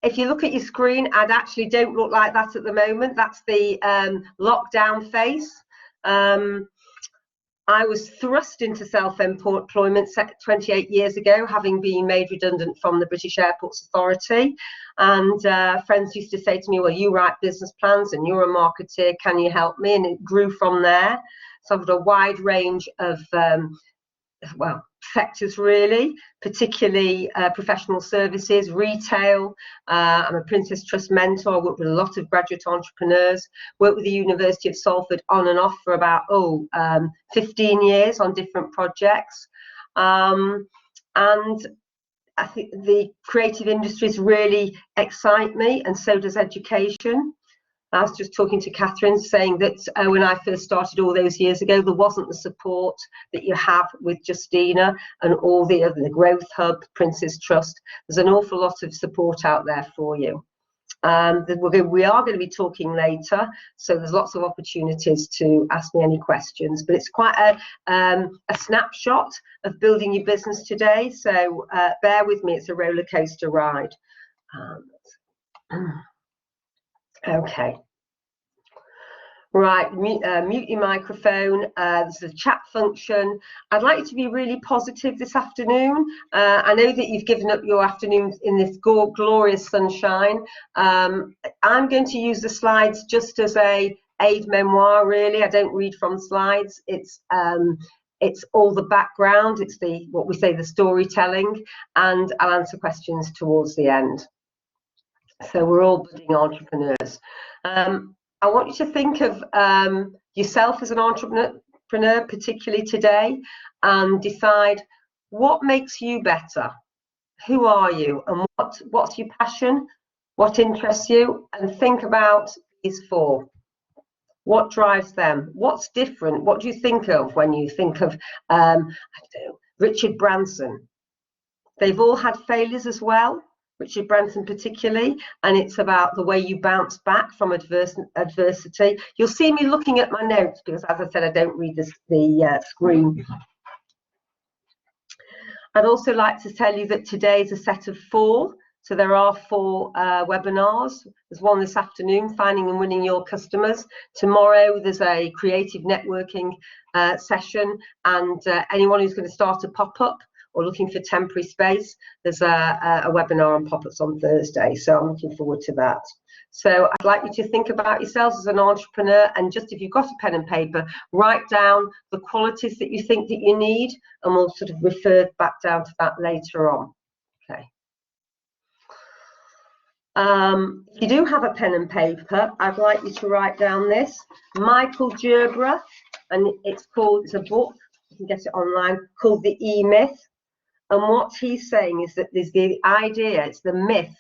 if you look at your screen, I'd actually don't look like that at the moment. That's the lockdown face. I was thrust into self-employment 28 years ago, having been made redundant from the British Airports Authority. And friends used to say to me, well, you write business plans and you're a marketeer, can you help me? And it grew from there. So I've got a wide range of, well, sectors really, particularly professional services, retail. I'm a Princess Trust mentor. I work with a lot of graduate entrepreneurs. Worked with the University of Salford on and off for about 15 years on different projects. And I think the creative industries really excite me, and so does education. I was just talking to Catherine, saying that when I first started all those years ago, there wasn't the support that you have with Justina and all the other, the Growth Hub, Princess Trust. There's an awful lot of support out there for you. We are going to be talking later, so there's lots of opportunities to ask me any questions. But it's quite a snapshot of building your business today, so bear with me, it's a roller coaster ride. Okay. Right, mute your microphone. There's a chat function. I'd like you to be really positive this afternoon. I know that you've given up your afternoon in this glorious sunshine. I'm going to use the slides just as a aid memoir, really. I don't read from slides. It's all the background. It's what we say, the storytelling, and I'll answer questions towards the end. So we're all budding entrepreneurs. I want you to think of yourself as an entrepreneur, particularly today, and decide what makes you better. Who are you, and what's your passion? What interests you? And think about these four. What drives them? What's different? What do you think of when you think of I don't know, Richard Branson? They've all had failures as well. Richard Branson particularly, and it's about the way you bounce back from adversity. You'll see me looking at my notes because, as I said, I don't read the screen. I'd also like to tell you that today is a set of 4. So there are 4 webinars. There's one this afternoon, Finding and Winning Your Customers. Tomorrow there's a creative networking session, and anyone who's going to start a pop-up or looking for temporary space, there's a webinar on pop-ups on Thursday, so I'm looking forward to that. So I'd like you to think about yourselves as an entrepreneur, and just if you've got a pen and paper, write down the qualities that you think that you need, and we'll sort of refer back down to that later on. Okay. If you do have a pen and paper, I'd like you to write down this. Michael Gerbera, and it's a book, you can get it online, called The E-Myth. And what he's saying is that there's the idea, it's the myth,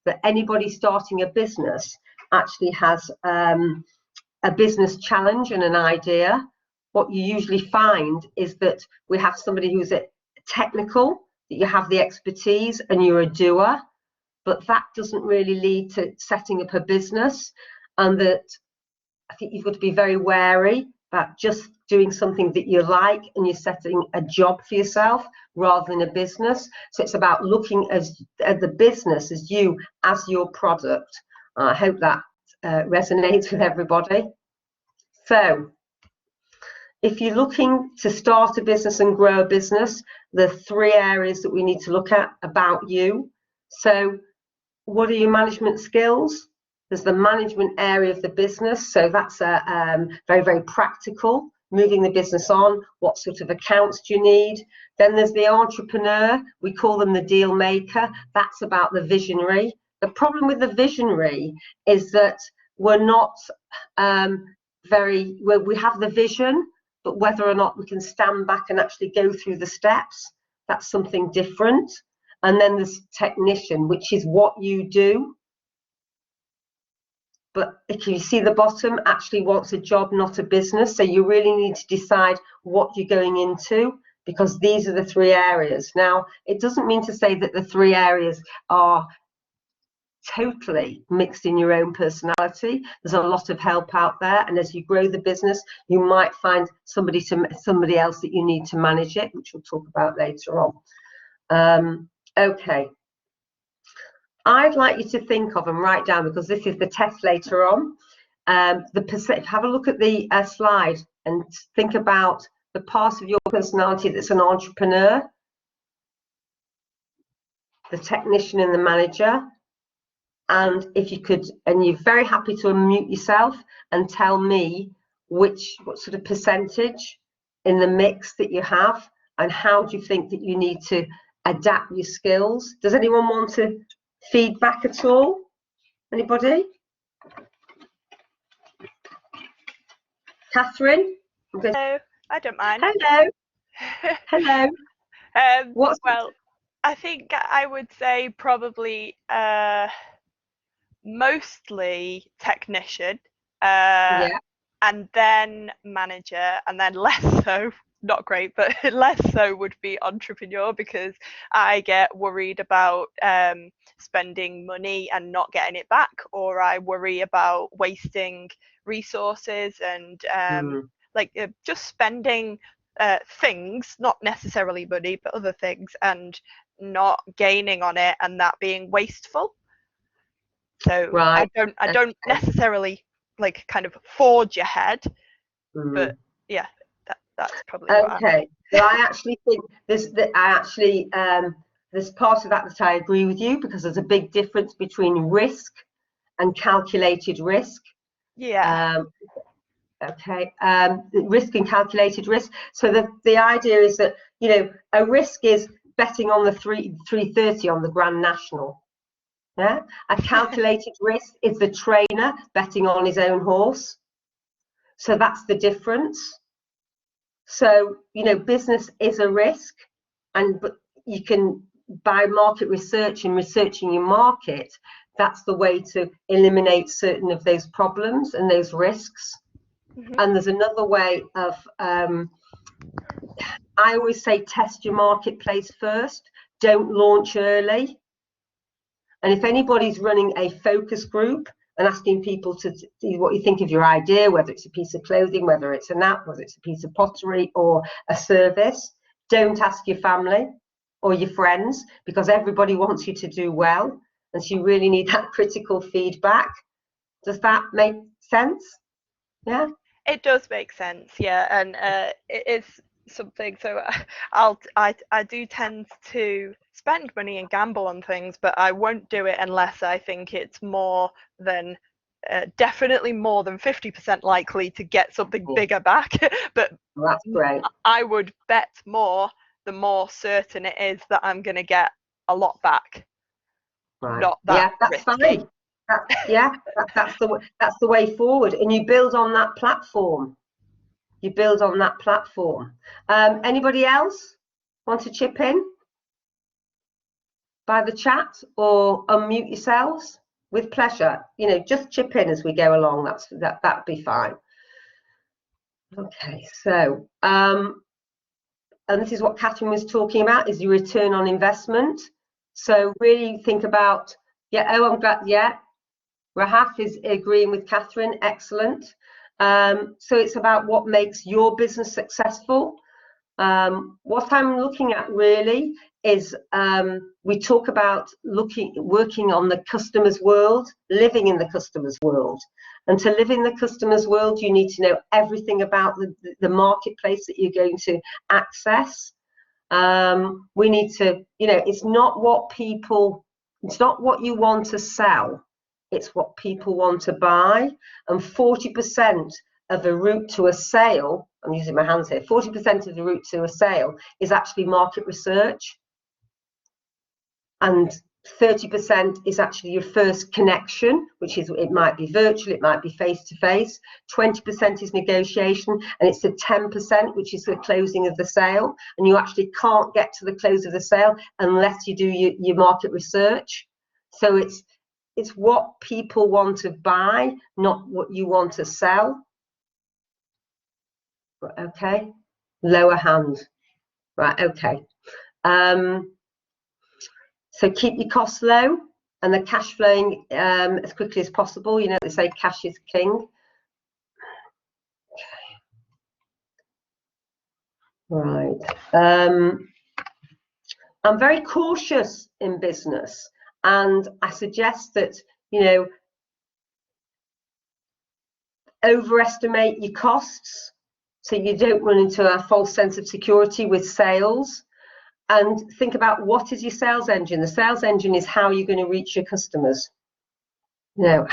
that anybody starting a business actually has a business challenge and an idea. What you usually find is that we have somebody who's technical, that you have the expertise and you're a doer, but that doesn't really lead to setting up a business. And that I think you've got to be very wary about just doing something that you like and you're setting a job for yourself rather than a business. So it's about looking at the business as you, as your product. I hope that resonates with everybody. So if you're looking to start a business and grow a business, there are 3 areas that we need to look at about you. So what are your management skills? There's the management area of the business. So that's very, very practical. Moving the business on, what sort of accounts do you need? Then there's the entrepreneur, we call them the deal maker. That's about the visionary. The problem with the visionary is that we're not we have the vision, but whether or not we can stand back and actually go through the steps, that's something different. And then there's technician, which is what you do. But if you see the bottom, actually wants a job, not a business. So you really need to decide what you're going into, because these are the 3 areas. Now, it doesn't mean to say that the 3 areas are totally mixed in your own personality. There's a lot of help out there. And as you grow the business, you might find somebody else that you need to manage it, which we'll talk about later on. Okay. I'd like you to think of and write down, because this is the test later on. Have a look at the slide and think about the part of your personality that's an entrepreneur, the technician and the manager. And if you could, and you're very happy to unmute yourself and tell me what sort of percentage in the mix that you have, and how do you think that you need to adapt your skills. Does anyone want to feedback at all? Anybody? Catherine? Hello, I don't mind. Hello. Hello. Well, I think I would say probably mostly technician, Yeah. and then manager, and then less so, not great, but less so would be entrepreneur, because I get worried about spending money and not getting it back, or I worry about wasting resources and just spending things, not necessarily money, but other things, and not gaining on it, and that being wasteful. So right. I don't necessarily like kind of forge ahead, but yeah, that's probably what okay. So I actually think there's part of that I agree with you, because there's a big difference between risk and calculated risk. Yeah. Okay. Risk and calculated risk. So the idea is that, you know, a risk is betting on the 330 on the Grand National. Yeah. A calculated risk is the trainer betting on his own horse. So that's the difference. So, you know, business is a risk, but you can, by market research and researching your market, that's the way to eliminate certain of those problems and those risks. And there's another way of, I always say, test your marketplace first. Don't launch early. And if anybody's running a focus group and asking people to see what you think of your idea, whether it's a piece of clothing, whether it's an app, whether it's a piece of pottery or a service, don't ask your family or your friends, because everybody wants you to do well. And so you really need that critical feedback. Does that make sense? Yeah. It does make sense, yeah, and it is something. So I do tend to spend money and gamble on things, but I won't do it unless I think it's more than definitely more than 50% likely to get something bigger back. But that's great. I would bet more the more certain it is that I'm going to get a lot back. Right. Not that. Yeah, that's risky. fine. That's the way forward, and you build on that platform. You build on that platform. Anybody else want to chip in by the chat or unmute yourselves? With pleasure. You know, just chip in as we go along. That'd be fine. Okay, so and this is what Catherine was talking about, is your return on investment. So really think about, I'm glad, Rahaf is agreeing with Catherine, excellent. So it's about what makes your business successful. What I'm looking at really is, we talk about working on the customer's world, living in the customer's world. And to live in the customer's world, you need to know everything about the marketplace that you're going to access. We need to, you know, it's not what you want to sell. It's what people want to buy. And 40% of the route to a sale, I'm using my hands here, 40% of the route to a sale is actually market research. And 30% is actually your first connection, which is, it might be virtual, it might be face-to-face. 20% is negotiation, and it's the 10%, which is the closing of the sale. And you actually can't get to the close of the sale unless you do your market research. So it's what people want to buy, not what you want to sell. Okay, lower hand. Right, okay. So keep your costs low and the cash flowing as quickly as possible. You know, they say cash is king. Right. I'm very cautious in business. And I suggest that, you know, overestimate your costs so you don't run into a false sense of security with sales. And think about, what is your sales engine? The sales engine is how you're going to reach your customers. You know,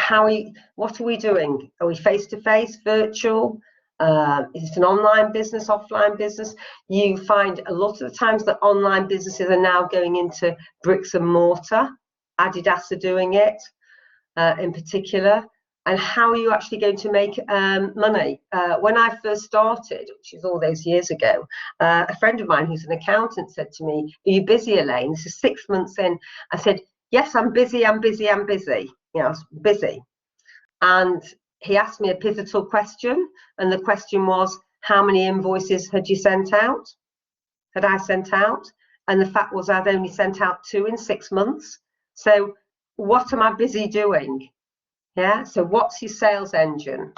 what are we doing? Are we face-to-face, virtual? Is it an online business, offline business? You find a lot of the times that online businesses are now going into bricks and mortar. Adidas are doing it in particular. And how are you actually going to make money? When I first started, which is all those years ago, a friend of mine who's an accountant said to me, "Are you busy, Elaine?" This is 6 months in. I said, "Yes, I'm busy, I'm busy, I'm busy." You know, I was busy. And he asked me a pivotal question. And the question was, how many invoices had you sent out? Had I sent out? And the fact was, I'd only sent out 2 in 6 months. So what am I busy doing? Yeah, so what's your sales engine?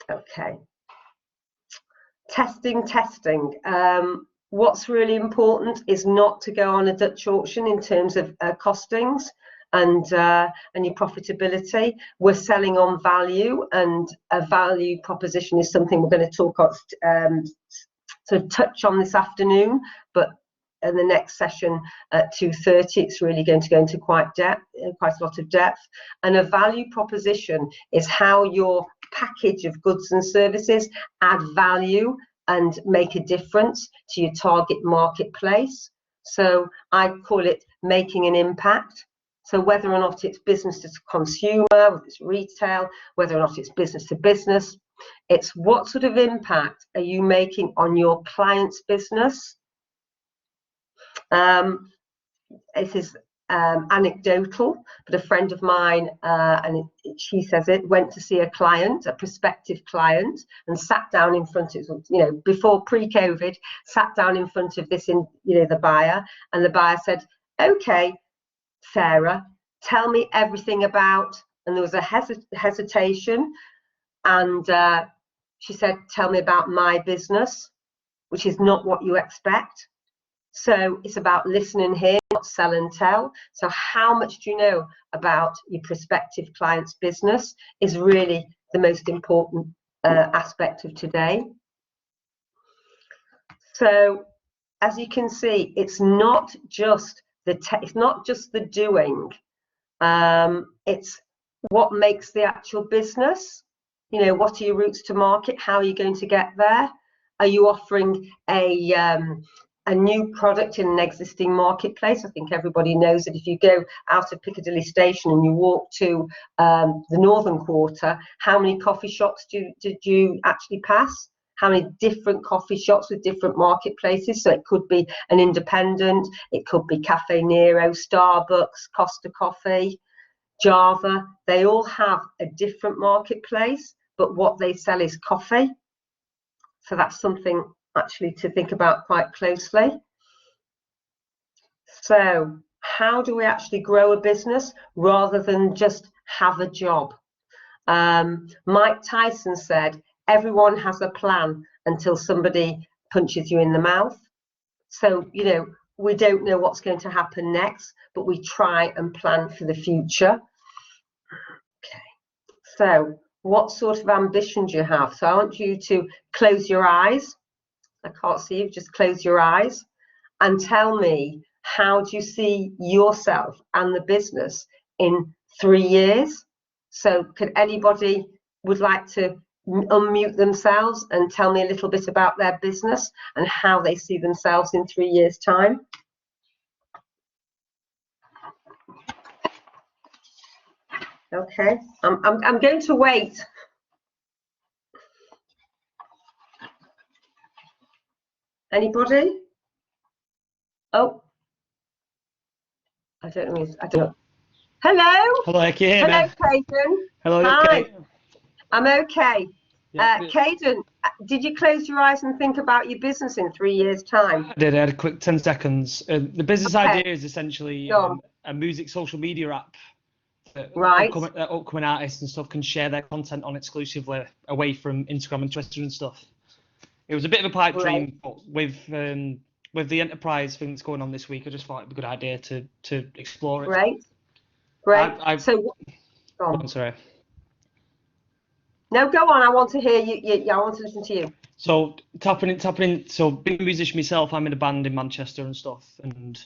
Okay. Testing. What's really important is not to go on a Dutch auction in terms of costings and your profitability. We're selling on value, and a value proposition is something we're going to talk about, sort of touch on this afternoon, but in the next session at 2:30, it's really going to go into quite a lot of depth. And a value proposition is how your package of goods and services add value and make a difference to your target marketplace. So I call it making an impact. So whether or not it's business to consumer, whether it's retail, whether or not it's business to business, it's what sort of impact are you making on your client's business? This is anecdotal, but a friend of mine, and she says it, went to see a client, a prospective client, and sat down in front of, you know, before pre-COVID, sat down in front of this, the buyer, and the buyer said, "Okay, Sarah, tell me everything about," and there was a hesitation, and she said, "Tell me about my business," which is not what you expect. So it's about listen and hear, not sell and tell. So how much do you know about your prospective client's business is really the most important aspect of today. So as you can see, it's not just the doing. It's what makes the actual business. You know, what are your routes to market? How are you going to get there? Are you offering a new product in an existing marketplace? I think everybody knows that if you go out of Piccadilly Station and you walk to the Northern Quarter, how many coffee shops did you actually pass? How many different coffee shops with different marketplaces? So it could be an independent, it could be Cafe Nero, Starbucks, Costa Coffee, Java. They all have a different marketplace, but what they sell is coffee. So that's something actually to think about quite closely. So how do we actually grow a business rather than just have a job? Mike Tyson said, everyone has a plan until somebody punches you in the mouth. So, you know, we don't know what's going to happen next, but we try and plan for the future. Okay, so what sort of ambition do you have? So I want you to close your eyes. I can't see you, just close your eyes and tell me, how do you see yourself and the business in 3 years? So could anybody would like to unmute themselves and tell me a little bit about their business and how they see themselves in 3 years' time? Okay, I'm going to wait. Anybody? Oh, I don't know. Hello. Hello, can you hear me? Hello, Caden. Hello, Hi. okay? I'm okay. Yeah, Caden, did you close your eyes and think about your business in 3 years' time? I did. I had a quick 10 seconds. The business Okay. idea is essentially Go a music social media app that Right. upcoming artists and stuff can share their content on exclusively away from Instagram and Twitter and stuff. It was a bit of a pipe Right. dream, but with with the enterprise thing that's going on this week, I just thought it'd be a good idea to explore it. Great. I've So, go oh, on. I'm sorry. No, go on. I want to hear you. Yeah, I want to listen to you. So tapping in. So being a musician myself, I'm in a band in Manchester and stuff. And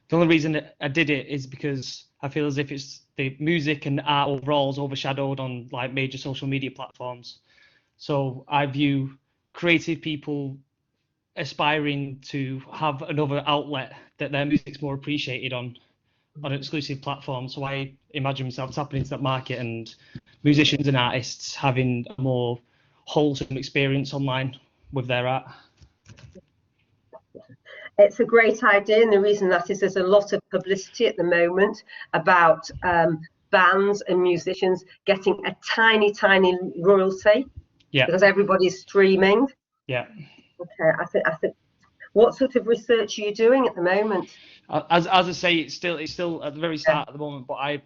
the only reason that I did it is because I feel as if it's the music and art overall is overshadowed on like major social media platforms. So I view creative people aspiring to have another outlet that their music's more appreciated on an exclusive platform. So I imagine myself tapping into that market and musicians and artists having a more wholesome experience online with their art. It's a great idea, and the reason that is there's a lot of publicity at the moment about bands and musicians getting a tiny royalty because everybody's streaming. Yeah. Okay, I think. What sort of research are you doing at the moment? As I say, it's still at the very start at the moment, but I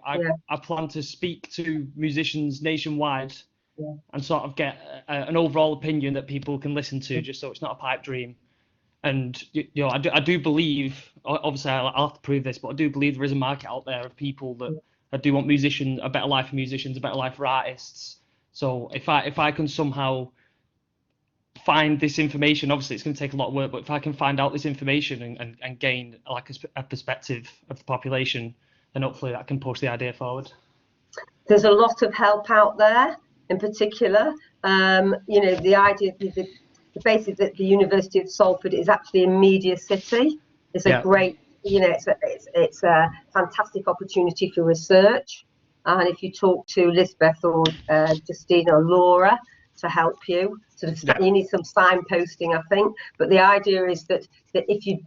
plan to speak to musicians nationwide and sort of get an overall opinion that people can listen to, just so it's not a pipe dream. And I do believe, obviously I'll have to prove this, but I do believe there is a market out there of people that do want a better life for musicians, a better life for artists. So if I can somehow find this information, obviously it's going to take a lot of work, but if I can find out this information and gain like a perspective of the population, then hopefully that can push the idea forward. There's a lot of help out there, in particular. The idea, basically that the University of Salford is actually a media city. It's a great, it's a fantastic opportunity for research. And if you talk to Lisbeth or Justina or Laura to help you, you need some signposting, I think. But the idea is that if you,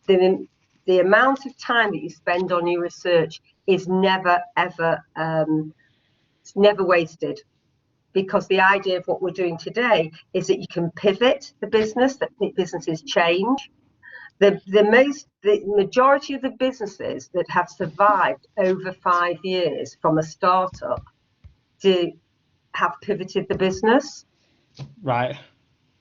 the amount of time that you spend on your research is never ever, it's never wasted. Because the idea of what we're doing today is that you can pivot the business, that businesses change. The majority of the businesses that have survived over 5 years from a startup have pivoted the business. Right.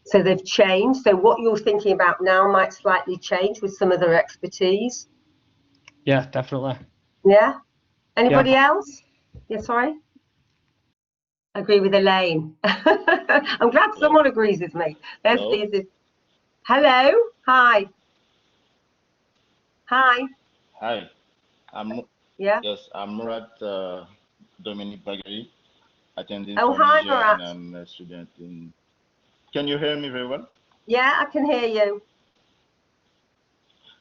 So they've changed. So what you're thinking about now might slightly change with some of their expertise. Yeah, definitely. Yeah. Anybody else? Yeah, sorry. I agree with Elaine. I'm glad someone agrees with me. Hello. Hi. Hi. Hi. Yes, I'm Murat Dominic Bagari, attending from hi, Niger, Murat. and I'm a student in. Can you hear me very well? Yeah, I can hear you.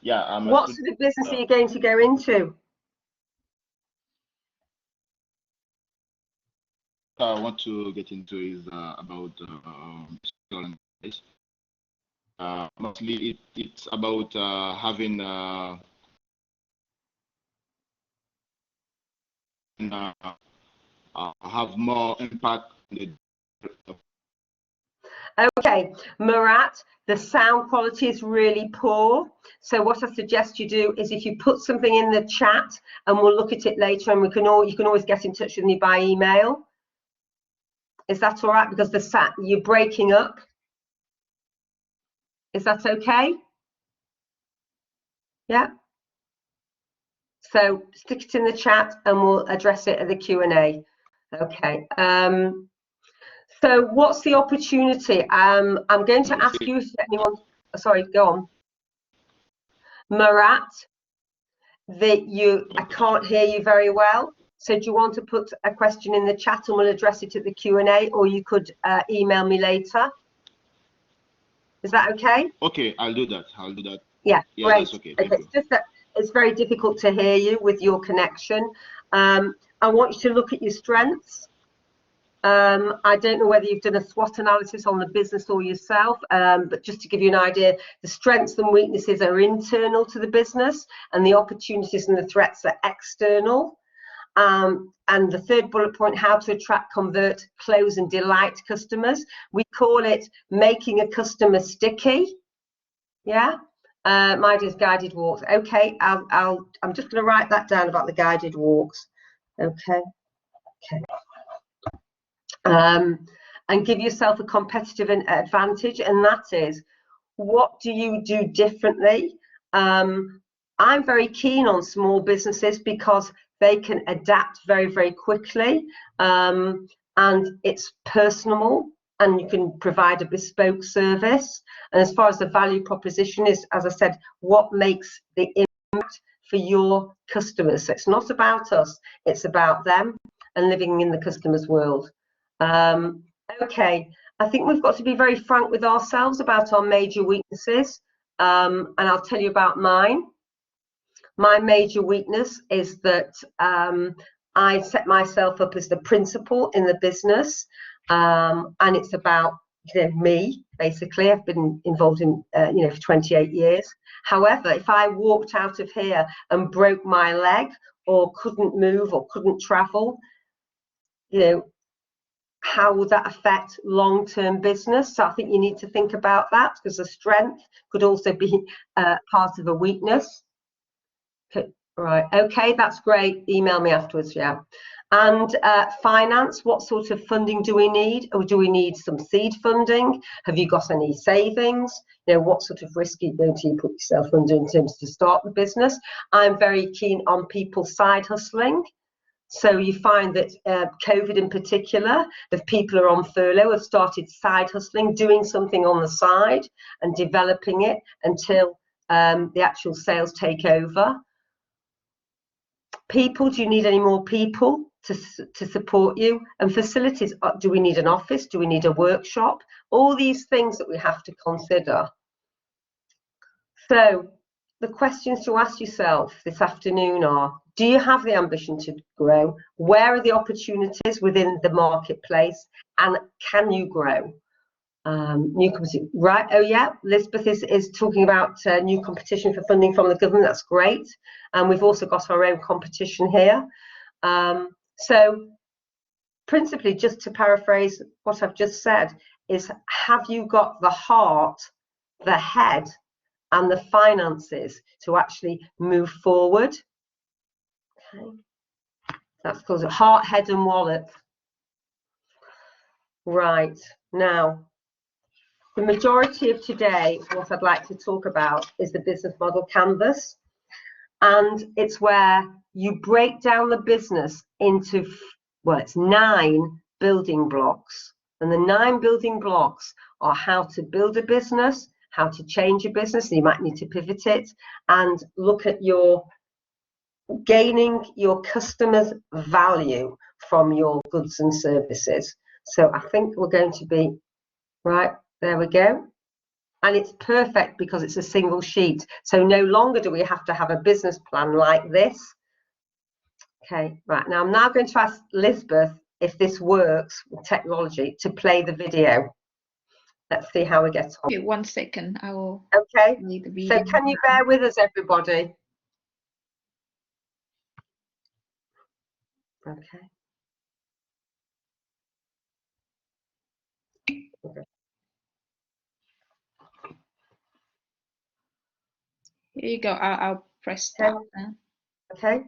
Yeah, what sort of business are you going to go into? I want to get into is about mostly it's about having have more impact on the. Okay, Murat, the sound quality is really poor. So what I suggest you do is if you put something in the chat and we'll look at it later, and you can always get in touch with me by email. Is that all right? Because you're breaking up. Is that okay? Yeah. So stick it in the chat and we'll address it at the Q&A. Okay. So what's the opportunity? I'm going to ask you if anyone. Sorry, go on. Murat, I can't hear you very well. So do you want to put a question in the chat and we'll address it at the Q&A, or you could email me later? Is that okay? Okay, I'll do that. Yeah, yeah, great. That's okay. It's just that it's very difficult to hear you with your connection. I want you to look at your strengths. I don't know whether you've done a SWOT analysis on the business or yourself, but just to give you an idea, the strengths and weaknesses are internal to the business, and the opportunities and the threats are external. And the third bullet point, how to attract, convert, close and delight customers. We call it making a customer sticky. Yeah. My idea is guided walks. Okay, I'm just going to write that down about the guided walks. Okay. And give yourself a competitive advantage, and that is, what do you do differently? I'm very keen on small businesses because they can adapt very, very quickly, and it's personal, and you can provide a bespoke service. And as far as the value proposition is, as I said, what makes the impact for your customers. So it's not about us, it's about them and living in the customer's world. Okay, I think we've got to be very frank with ourselves about our major weaknesses, and I'll tell you about mine. My major weakness is that I set myself up as the principal in the business, and it's about me, basically. I've been involved in for 28 years. However, if I walked out of here and broke my leg or couldn't move or couldn't travel, how would that affect long-term business? So I think you need to think about that, because the strength could also be part of a weakness. Okay, right, okay, that's great. Email me afterwards, yeah. And finance, what sort of funding do we need? Or do we need some seed funding? Have you got any savings? What sort of risk are you going to put yourself under in terms to start the business? I'm very keen on people side hustling. So you find that COVID in particular, if people are on furlough, have started side hustling, doing something on the side and developing it until the actual sales take over. People, do you need any more people to support you? And facilities, do we need an office? Do we need a workshop? All these things that we have to consider. So the questions to ask yourself this afternoon are, do you have the ambition to grow? Where are the opportunities within the marketplace? And can you grow? New competition, right? Oh yeah, Elizabeth is talking about new competition for funding from the government. That's great. And we've also got our own competition here. So principally, just to paraphrase what I've just said, is have you got the heart, the head, and the finances to actually move forward? Okay. That's called heart, head, and wallet. Right, now, the majority of today, what I'd like to talk about is the business model canvas. And it's where you break down the business into, well, it's 9 building blocks. And the 9 building blocks are how to build a business, how to change a business, and you might need to pivot it, and look at your gaining your customers' value from your goods and services. So I think we're going to be, right, there we go. And it's perfect because it's a single sheet. So no longer do we have to have a business plan like this. Okay, right, now I'm now going to ask Elizabeth if this works with technology to play the video. Let's see how we get on. Okay, 1 second, I will. Okay, play the video. so can you bear with us, everybody? Okay. Here you go. I'll press start. Okay.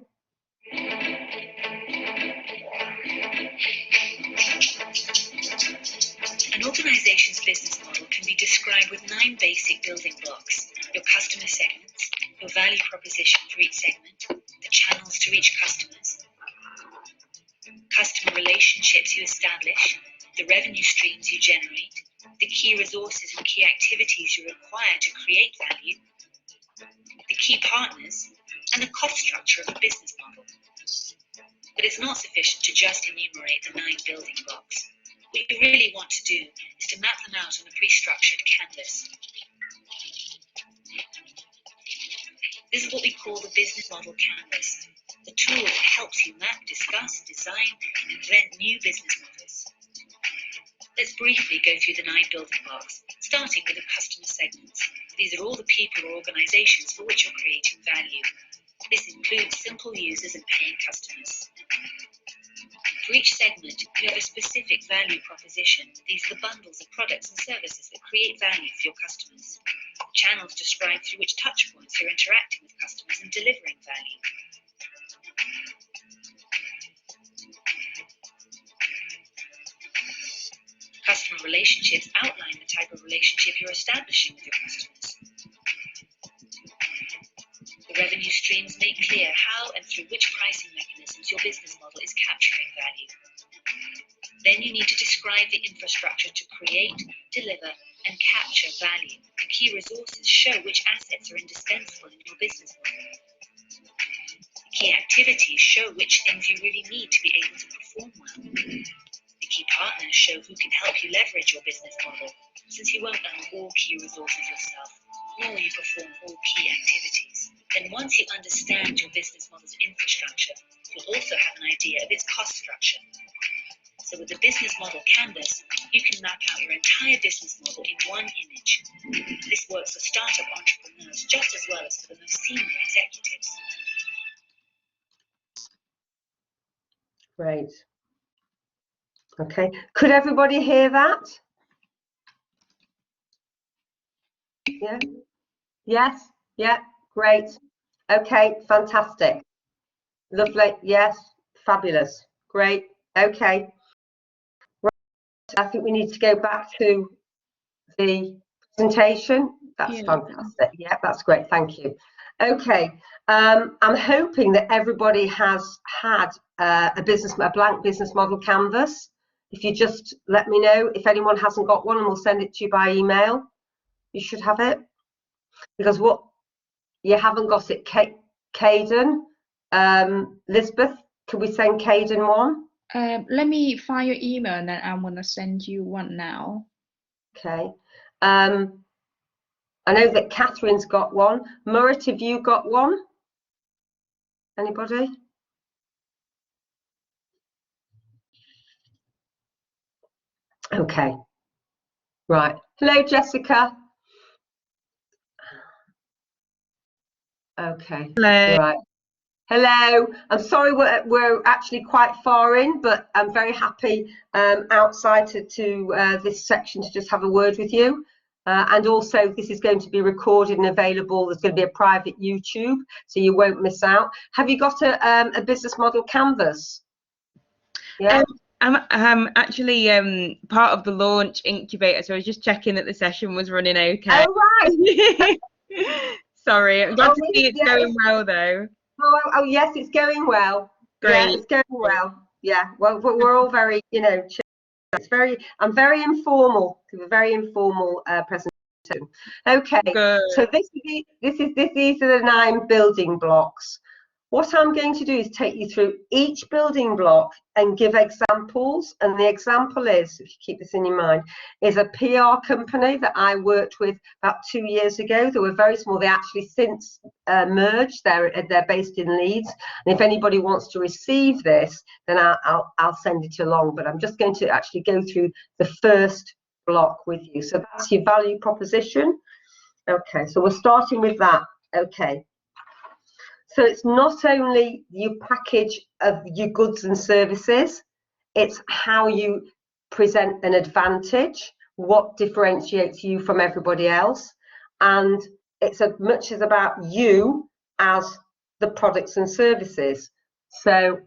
An organization's business model can be described with 9 basic building blocks: your customer segments, your value proposition for each segment, the channels to reach customers, customer relationships you establish, the revenue streams you generate, the key resources and key activities you require to create value, the key partners, and the cost structure of a business model. But it's not sufficient to just enumerate the 9 building blocks. What you really want to do is to map them out on a pre-structured canvas. This is what we call the business model canvas, the tool that helps you map, discuss, design, and invent new business models. Let's briefly go through the 9 building blocks, starting with the customer segments. These are all the people or organizations for which you're creating value. This includes simple users and paying customers. For each segment, you have a specific value proposition. These are the bundles of products and services that create value for your customers. Channels describe through which touch points you're interacting with customers and delivering value. Customer relationships outline the type of relationship you're establishing with your customers. revenue streams make clear how and through which pricing mechanisms your business model is capturing value. Then you need to describe the infrastructure to create, deliver, and capture value. The key resources show which assets are indispensable in your business model. Key activities show which things you really need to be able to perform well. The key partners show who can help you leverage your business model, since you won't own all key resources yourself, nor will you perform all key activities. Then once you understand your business model's infrastructure, you'll also have an idea of its cost structure. So with the business model canvas, you can map out your entire business model in one image. This works for startup entrepreneurs just as well as for the most senior executives. Great. Okay. Could everybody hear that? Yeah. Yes. Yeah. Great. Okay. Fantastic. Lovely. Yes. Fabulous. Great. Okay. Right. I think we need to go back to the presentation. That's fantastic. Yeah, that's great. Thank you. Okay. I'm hoping that everybody has had a blank business model canvas. If you just let me know if anyone hasn't got one, and we'll send it to you by email. You should have it, because what you haven't got it, Caden, Lisbeth, can we send Caden one? Let me find your email and then I'm gonna send you one now. Okay. I know that Catherine's got one. Murat, have you got one? Anybody? Okay. Right. Hello, Jessica. Okay. Hello. Right. Hello. I'm sorry we're actually quite far in, but I'm very happy outside to this section to just have a word with you. And also, this is going to be recorded and available. There's going to be a private YouTube, so you won't miss out. Have you got a business model canvas? Yeah. I'm actually part of the launch incubator, so I was just checking that the session was running okay. Oh, right. Sorry, I'm glad to see it's going well though. Oh, yes, it's going well. Great. Yeah, it's going well. Yeah, well, we're all very, chill. I'm very informal. It's a very informal presentation. Okay. Good. So these are the 9 building blocks. What I'm going to do is take you through each building block and give examples. And the example is, if you keep this in your mind, is a PR company that I worked with about 2 years ago. They were very small. They actually since merged. They're based in Leeds. And if anybody wants to receive this, then I'll send it along. But I'm just going to actually go through the first block with you. So that's your value proposition. Okay, so we're starting with that. Okay. So it's not only your package of your goods and services, it's how you present an advantage, what differentiates you from everybody else, and it's as much as about you as the products and services. So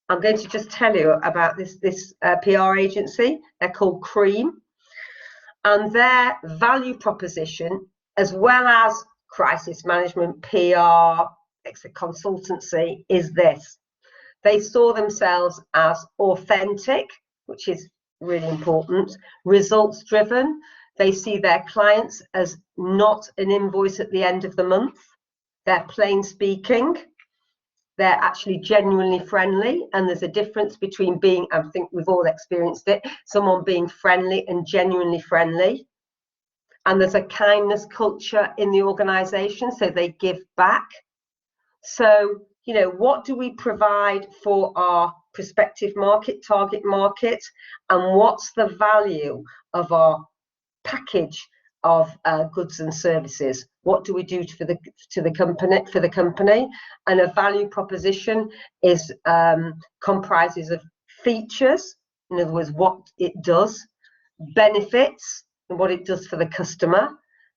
I'm going to just tell you about this PR agency. They're called Cream, and their value proposition, as well as crisis management, PR, consultancy, is this. They saw themselves as authentic, which is really important, results driven. They see their clients as not an invoice at the end of the month. They're plain speaking. They're actually genuinely friendly. And there's a difference between being, I think we've all experienced it, someone being friendly and genuinely friendly. And there's a kindness culture in the organization, so they give back. So, what do we provide for our prospective market, target market, and what's the value of our package of goods and services? What do we do for the company? And a value proposition is comprises of features, in other words, what it does, benefits, and what it does for the customer,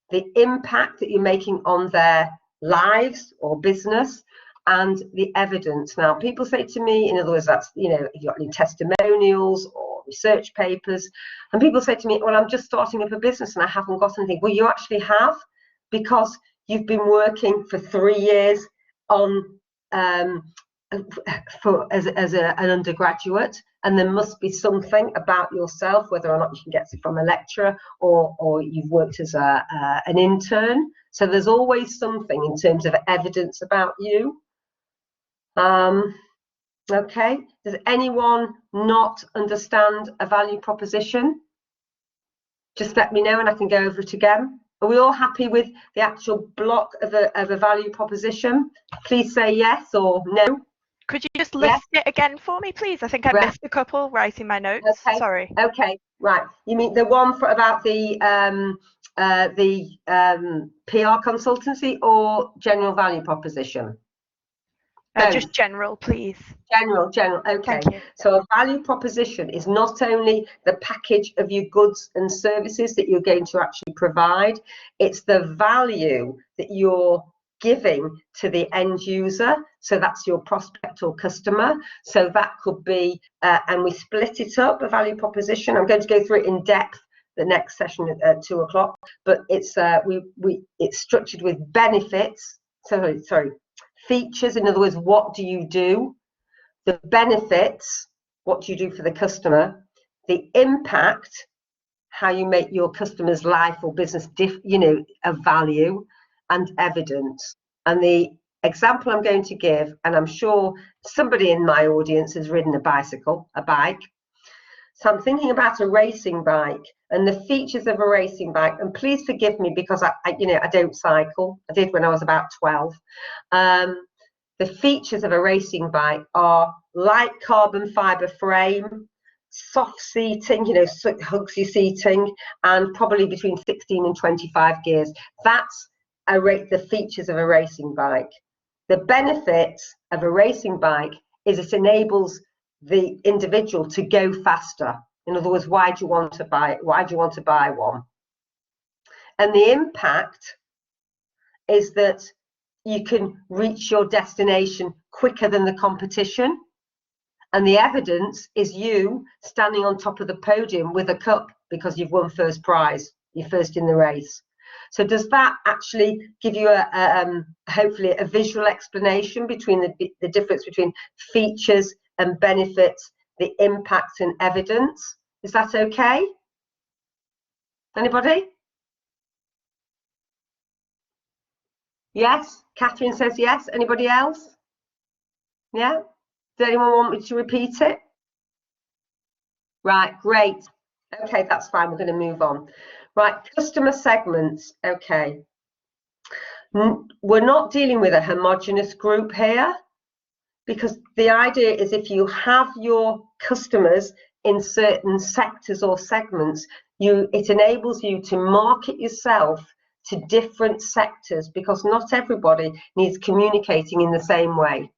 the impact that you're making on their lives or business, and the evidence. Now, people say to me, in other words, that's, if you've got any testimonials or research papers, and people say to me, well, I'm just starting up a business and I haven't got anything. Well, you actually have, because you've been working for 3 years on as an undergraduate, and there must be something about yourself, whether or not you can get it from a lecturer or you've worked as an intern. So there's always something in terms of evidence about you. Okay, does anyone not understand a value proposition? Just let me know and I can go over it again. Are we all happy with the actual block of a value proposition? Please say yes or no. Could you just list it again for me, please? I think I missed a couple writing my notes. Okay. Sorry. Okay, right. You mean the one about the PR consultancy or general value proposition? Just general, please. General, okay. Thank you. So a value proposition is not only the package of your goods and services that you're going to actually provide, it's the value that you're giving to the end user. So that's your prospect or customer. So that could be, and we split it up, a value proposition. I'm going to go through it in depth the next session at 2 o'clock, but it's it's structured with benefits. Sorry. Features, in other words, what do you do? The benefits, what do you do for the customer? The impact, how you make your customer's life or business of value, and evidence. And the example I'm going to give, and I'm sure somebody in my audience has ridden a bike. So I'm thinking about a racing bike and the features of a racing bike. And please forgive me because I don't cycle. I did when I was about 12. The features of a racing bike are light carbon fibre frame, soft seating, hugs your seating, and probably between 16 and 25 gears. That's the features of a racing bike. The benefits of a racing bike is it enables the individual to go faster. In other words, why do you want to buy one? And the impact is that you can reach your destination quicker than the competition. And the evidence is you standing on top of the podium with a cup because you've won first prize, you're first in the race. So does that actually give you hopefully a visual explanation between the difference between features and benefits, the impact and evidence? Is that okay? Anybody? Yes? Catherine says yes. Anybody else? Yeah? Does anyone want me to repeat it? Right, great. Okay, that's fine. We're going to move on. Right, customer segments. Okay. We're not dealing with a homogeneous group here, because the idea is if you have your customers in certain sectors or segments, it enables you to market yourself to different sectors, because not everybody needs communicating in the same way.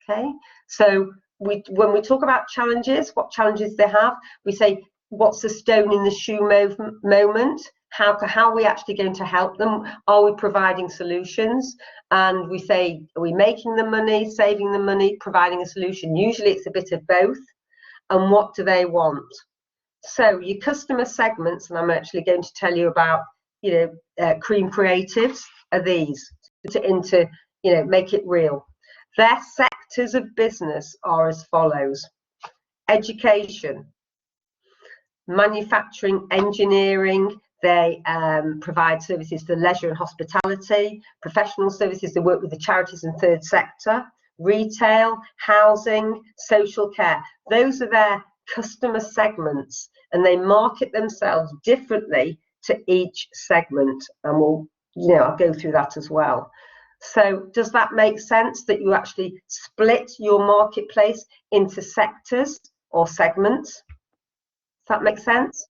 Okay, so when we talk about challenges, what challenges they have, we say, what's the stone in the shoe moment? How are we actually going to help them? Are we providing solutions? And we say, are we making the money, saving the money, providing a solution? Usually it's a bit of both. And what do they want? So your customer segments, and I'm actually going to tell you about, Cream Creatives, are these to make it real. Their sectors of business are as follows: education, manufacturing, engineering. They provide services to leisure and hospitality, professional services. They work with the charities and third sector, retail, housing, social care. Those are their customer segments, and they market themselves differently to each segment. And I'll go through that as well. So does that make sense that you actually split your marketplace into sectors or segments? Does that make sense?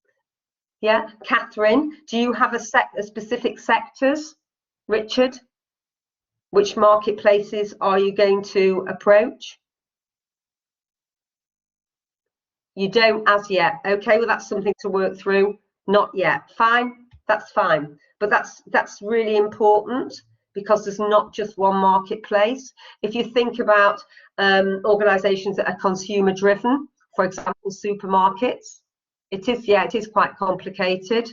Yeah, Catherine, do you have a specific sectors? Richard, which marketplaces are you going to approach? You don't as yet. Okay, well, that's something to work through. Not yet. Fine, that's fine. But that's really important, because there's not just one marketplace. If you think about organizations that are consumer driven, for example, supermarkets, it is quite complicated.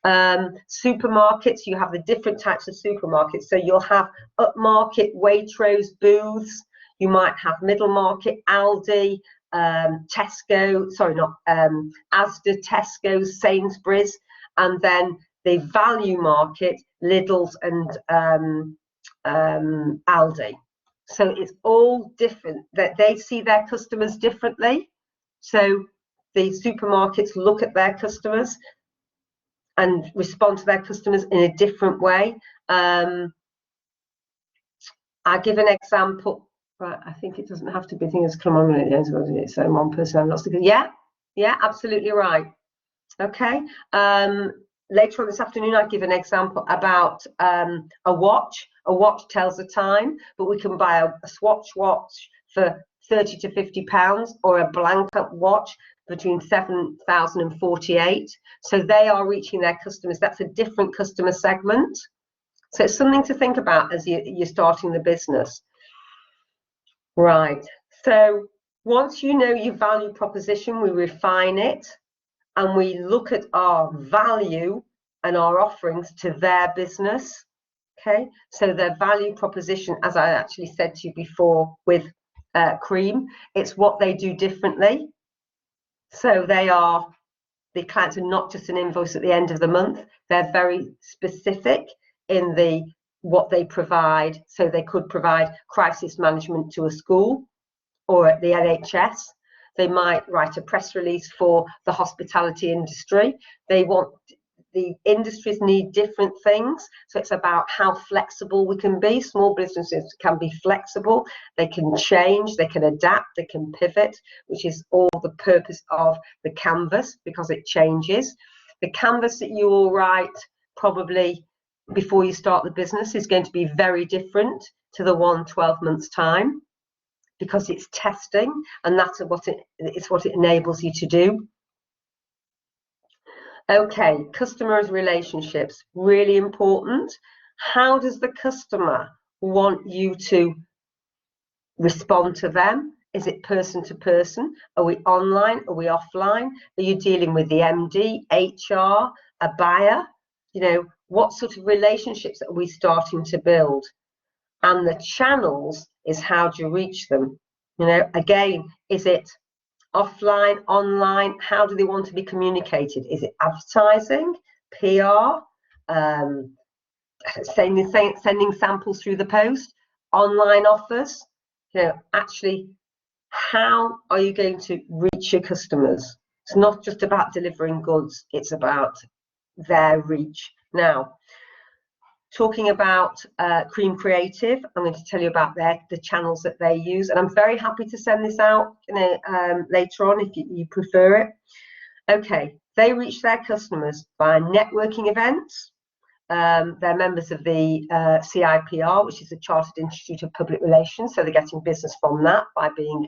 Supermarkets, you have the different types of supermarkets. So you'll have upmarket Waitrose booths. You might have middle market Aldi, Tesco, sorry, not Asda, Tesco, Sainsbury's, and then the value market, Lidl's and Aldi. So it's all different, that they see their customers differently. So the supermarkets look at their customers and respond to their customers in a different way. I give an example. Right, I think it doesn't have to be things come on at the end of it. So one person I'm not sticking. Yeah, absolutely right. Okay. Later on this afternoon, I give an example about a watch. A watch tells the time, but we can buy a Swatch watch for £30 to £50, or a blanket watch between 7,000 and 48. So they are reaching their customers. That's a different customer segment. So it's something to think about as you're starting the business. Right. So once you know your value proposition, we refine it and we look at our value and our offerings to their business. Okay. So their value proposition, as I actually said to you before with Cream, it's what they do differently. So the clients are not just an invoice at the end of the month. They're very specific in what they provide. So they could provide crisis management to a school or at the NHS. They might write a press release for the hospitality industry. The industries need different things. So it's about how flexible we can be. Small businesses can be flexible. They can change, they can adapt, they can pivot, which is all the purpose of the canvas, because it changes. The canvas that you will write probably before you start the business is going to be very different to the one 12 months time, because it's testing, and that's what it enables you to do. Okay, customers' relationships, really important. How does the customer want you to respond to them? Is it person to person? Are we online? Are we offline? Are you dealing with the MD, HR, a buyer? You know, what sort of relationships are we starting to build? And the channels is how do you reach them? You know, again, is it offline, online? How do they want to be communicated? Is it advertising, PR, sending samples through the post, online offers? You know, actually, how are you going to reach your customers? It's not just about delivering goods, it's about their reach. Now, talking about Cream Creative, I'm going to tell you about the channels that they use, and I'm very happy to send this out later on if you prefer it. Okay, they reach their customers by networking events. They're members of the CIPR, which is the Chartered Institute of Public Relations, so they're getting business from that by being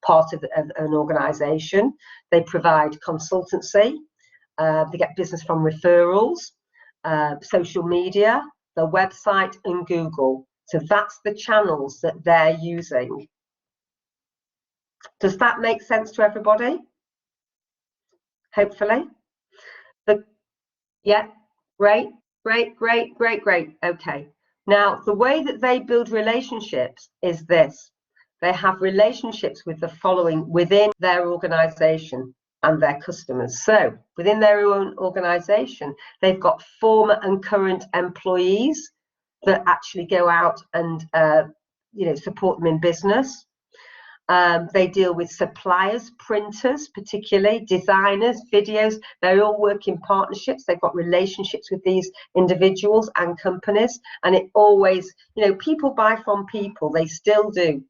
part of an organisation. They provide consultancy. They get business from referrals. Social media, the website, and Google. So that's the channels that they're using. Does that make sense to everybody? Hopefully. Yeah, great. Okay. Now, the way that they build relationships is this. They have relationships with the following within their organisation and their customers. So within their own organisation, they've got former and current employees that actually go out and support them in business. They deal with suppliers, printers, particularly designers, videos. They all work in partnerships. They've got relationships with these individuals and companies, and it always, people buy from people. They still do.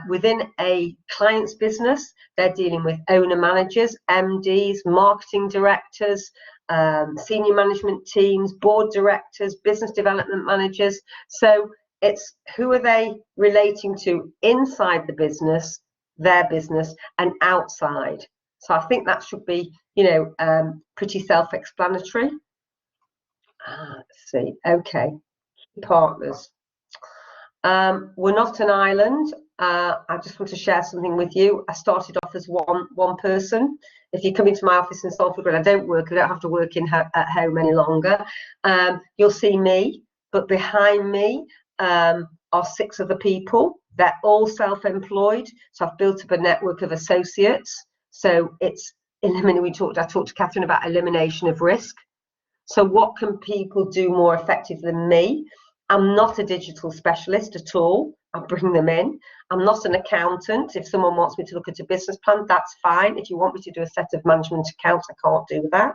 Within a client's business, they're dealing with owner managers, MDs, marketing directors, senior management teams, board directors, business development managers. So it's who are they relating to inside the business, their business, and outside. So I think that should be, pretty self-explanatory. Let's see. Okay, partners. We're not an island. I just want to share something with you. I started off as one person. If you come into my office in Salford, I don't have to work at home any longer. You'll see me, but behind me are 6 other people. They're all self-employed. So I've built up a network of associates. So it's I talked to Catherine about elimination of risk. So what can people do more effective than me? I'm not a digital specialist at all. I bring them in. I'm not an accountant. If someone wants me to look at a business plan, that's fine. If you want me to do a set of management accounts, I can't do that.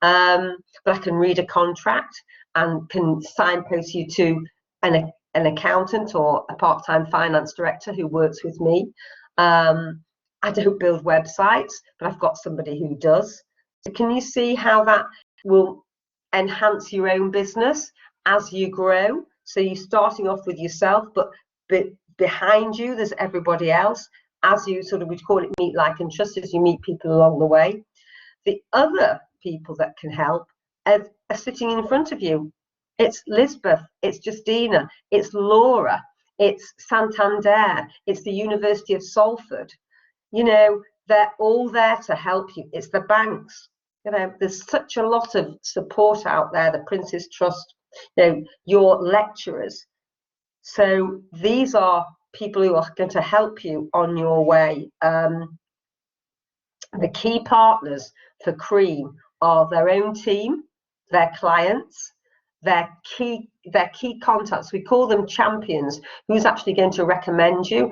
But I can read a contract and can signpost you to an accountant or a part-time finance director who works with me. I don't build websites, but I've got somebody who does. So can you see how that will enhance your own business as you grow? So you're starting off with yourself, but behind you there's everybody else. As you we'd call it meet, like, and trust, as you meet people along the way. The other people that can help are sitting in front of you. It's Lisbeth, it's Justina, it's Laura, it's Santander, it's the University of Salford. They're all there to help you. It's the banks. There's such a lot of support out there, the Prince's Trust, your lecturers. So these are people who are going to help you on your way. The key partners for Cream are their own team, their clients, their key contacts. We call them champions. Who's actually going to recommend you?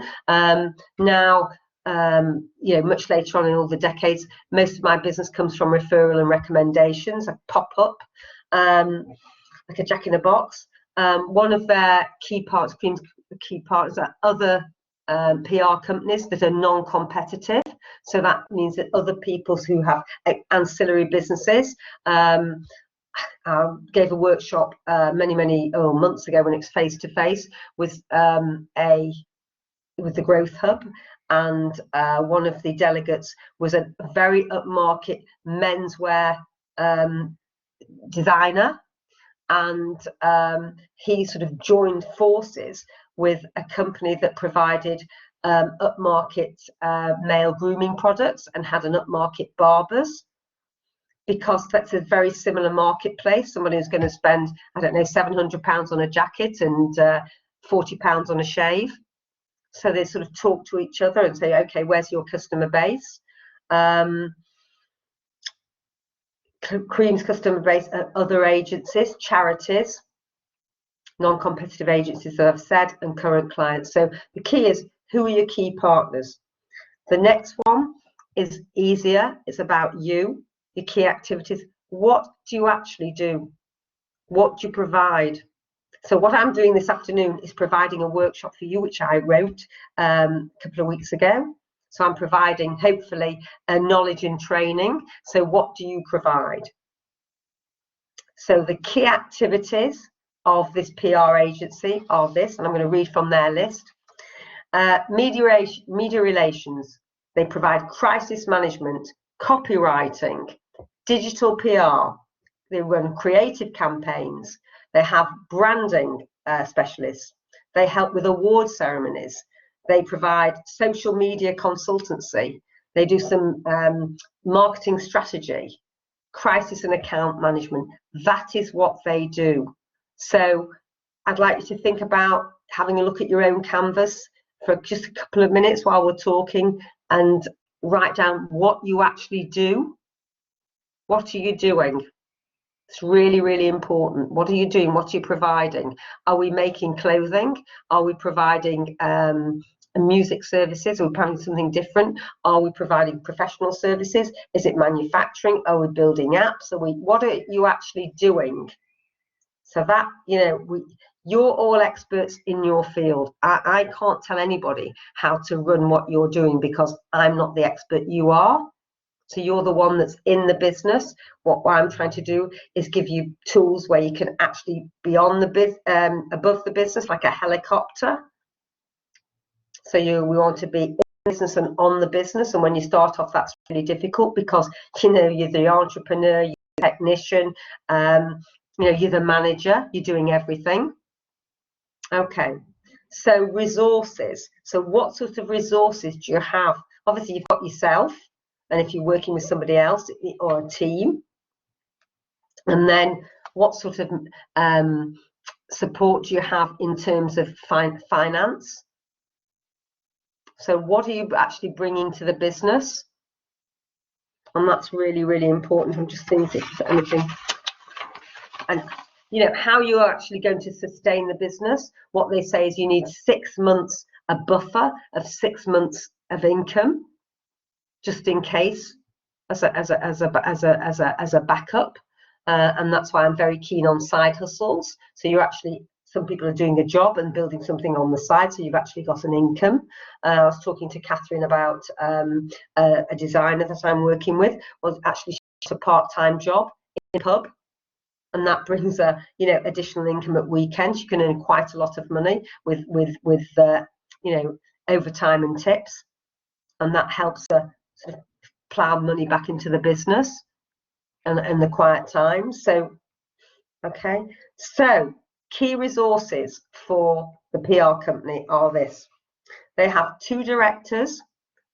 Much later on in all the decades, most of my business comes from referral and recommendations. I pop up like a jack in a box. One of their Cream's key partners are other PR companies that are non-competitive. So that means that other people who have ancillary businesses. I gave a workshop many months ago when it's face-to-face with the Growth Hub, and one of the delegates was a very upmarket menswear designer, and he joined forces with a company that provided upmarket male grooming products and had an upmarket barbers, because that's a very similar marketplace. Somebody who's going to spend, I don't know, £700 on a jacket and £40 on a shave. So they talk to each other and say, okay, where's your customer base? Cream's customer base are other agencies, charities, non-competitive agencies that I've said, and current clients. So the key is, who are your key partners? The next one is easier. It's about you, your key activities. What do you actually do? What do you provide? So what I'm doing this afternoon is providing a workshop for you, which I wrote a couple of weeks ago. So I'm providing, hopefully, a knowledge and training. So what do you provide? So the key activities of this PR agency are this, and I'm going to read from their list. Media relations. They provide crisis management, copywriting, digital PR. They run creative campaigns. They have branding specialists. They help with award ceremonies. They provide social media consultancy. They do some marketing strategy, crisis and account management. That is what they do. So I'd like you to think about having a look at your own canvas for just a couple of minutes while we're talking, and write down what you actually do. What are you doing? It's really, really important. What are you doing? What are you providing? Are we making clothing? Are we providing music services? Are we providing something different? Are we providing professional services? Is it manufacturing? Are we building apps? What are you actually doing? So that, you're all experts in your field. I can't tell anybody how to run what you're doing, because I'm not the expert, you are. So you're the one that's in the business. What I'm trying to do is give you tools where you can actually be on the above the business, like a helicopter. So we want to be in the business and on the business. And when you start off, that's really difficult, because you're the entrepreneur, you're the technician, you're the manager, you're doing everything. Okay, So resources. So what sort of resources do you have? Obviously, you've got yourself, and if you're working with somebody else or a team. And then what sort of support do you have in terms of finance? So what are you actually bringing to the business? And that's really, really important. I'm just thinking if there's anything. And, you know, how you're actually going to sustain the business. What they say is you need 6 months, a buffer of 6 months of income, just in case, as a backup. And that's why I'm very keen on side hustles. So you're actually, some people are doing a job and building something on the side, so you've actually got an income. I was talking to Catherine about a designer that I'm working with, was actually a part-time job in a pub, and that brings a, you know, additional income at weekends. You can earn quite a lot of money with you know, overtime and tips, and that helps her sort of plow money back into the business and the quiet times. So, okay, so key resources for the PR company are this. They have 2 directors,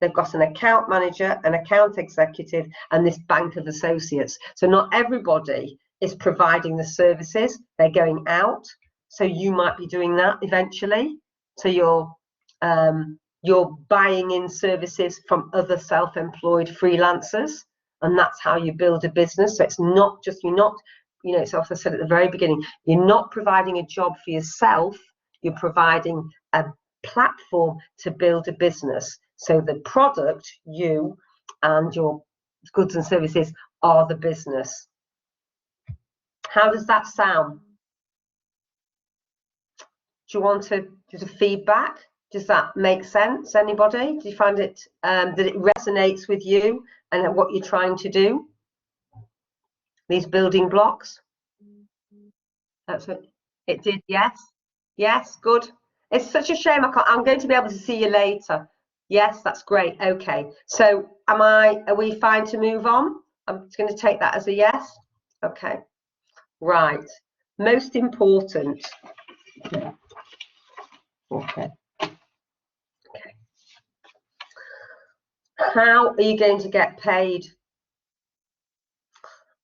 they've got an account manager, an account executive, and this bank of associates. So not everybody is providing the services, they're going out. So you might be doing that eventually. So you're buying in services from other self-employed freelancers, and that's how you build a business. So it's not just, you're not, you know, it's also said at the very beginning, you're not providing a job for yourself, you're providing a platform to build a business. So the product, you and your goods and services are the business. How does that sound? Do you want to do the feedback? Does that make sense? Anybody? Do you find it that it resonates with you and what you're trying to do? These building blocks. That's what it did. Yes. Yes. Good. It's such a shame. I'm going to be able to see you later. Yes, that's great. Okay. So are we fine to move on? I'm just going to take that as a yes. Okay. Right. Most important. Okay. How are you going to get paid?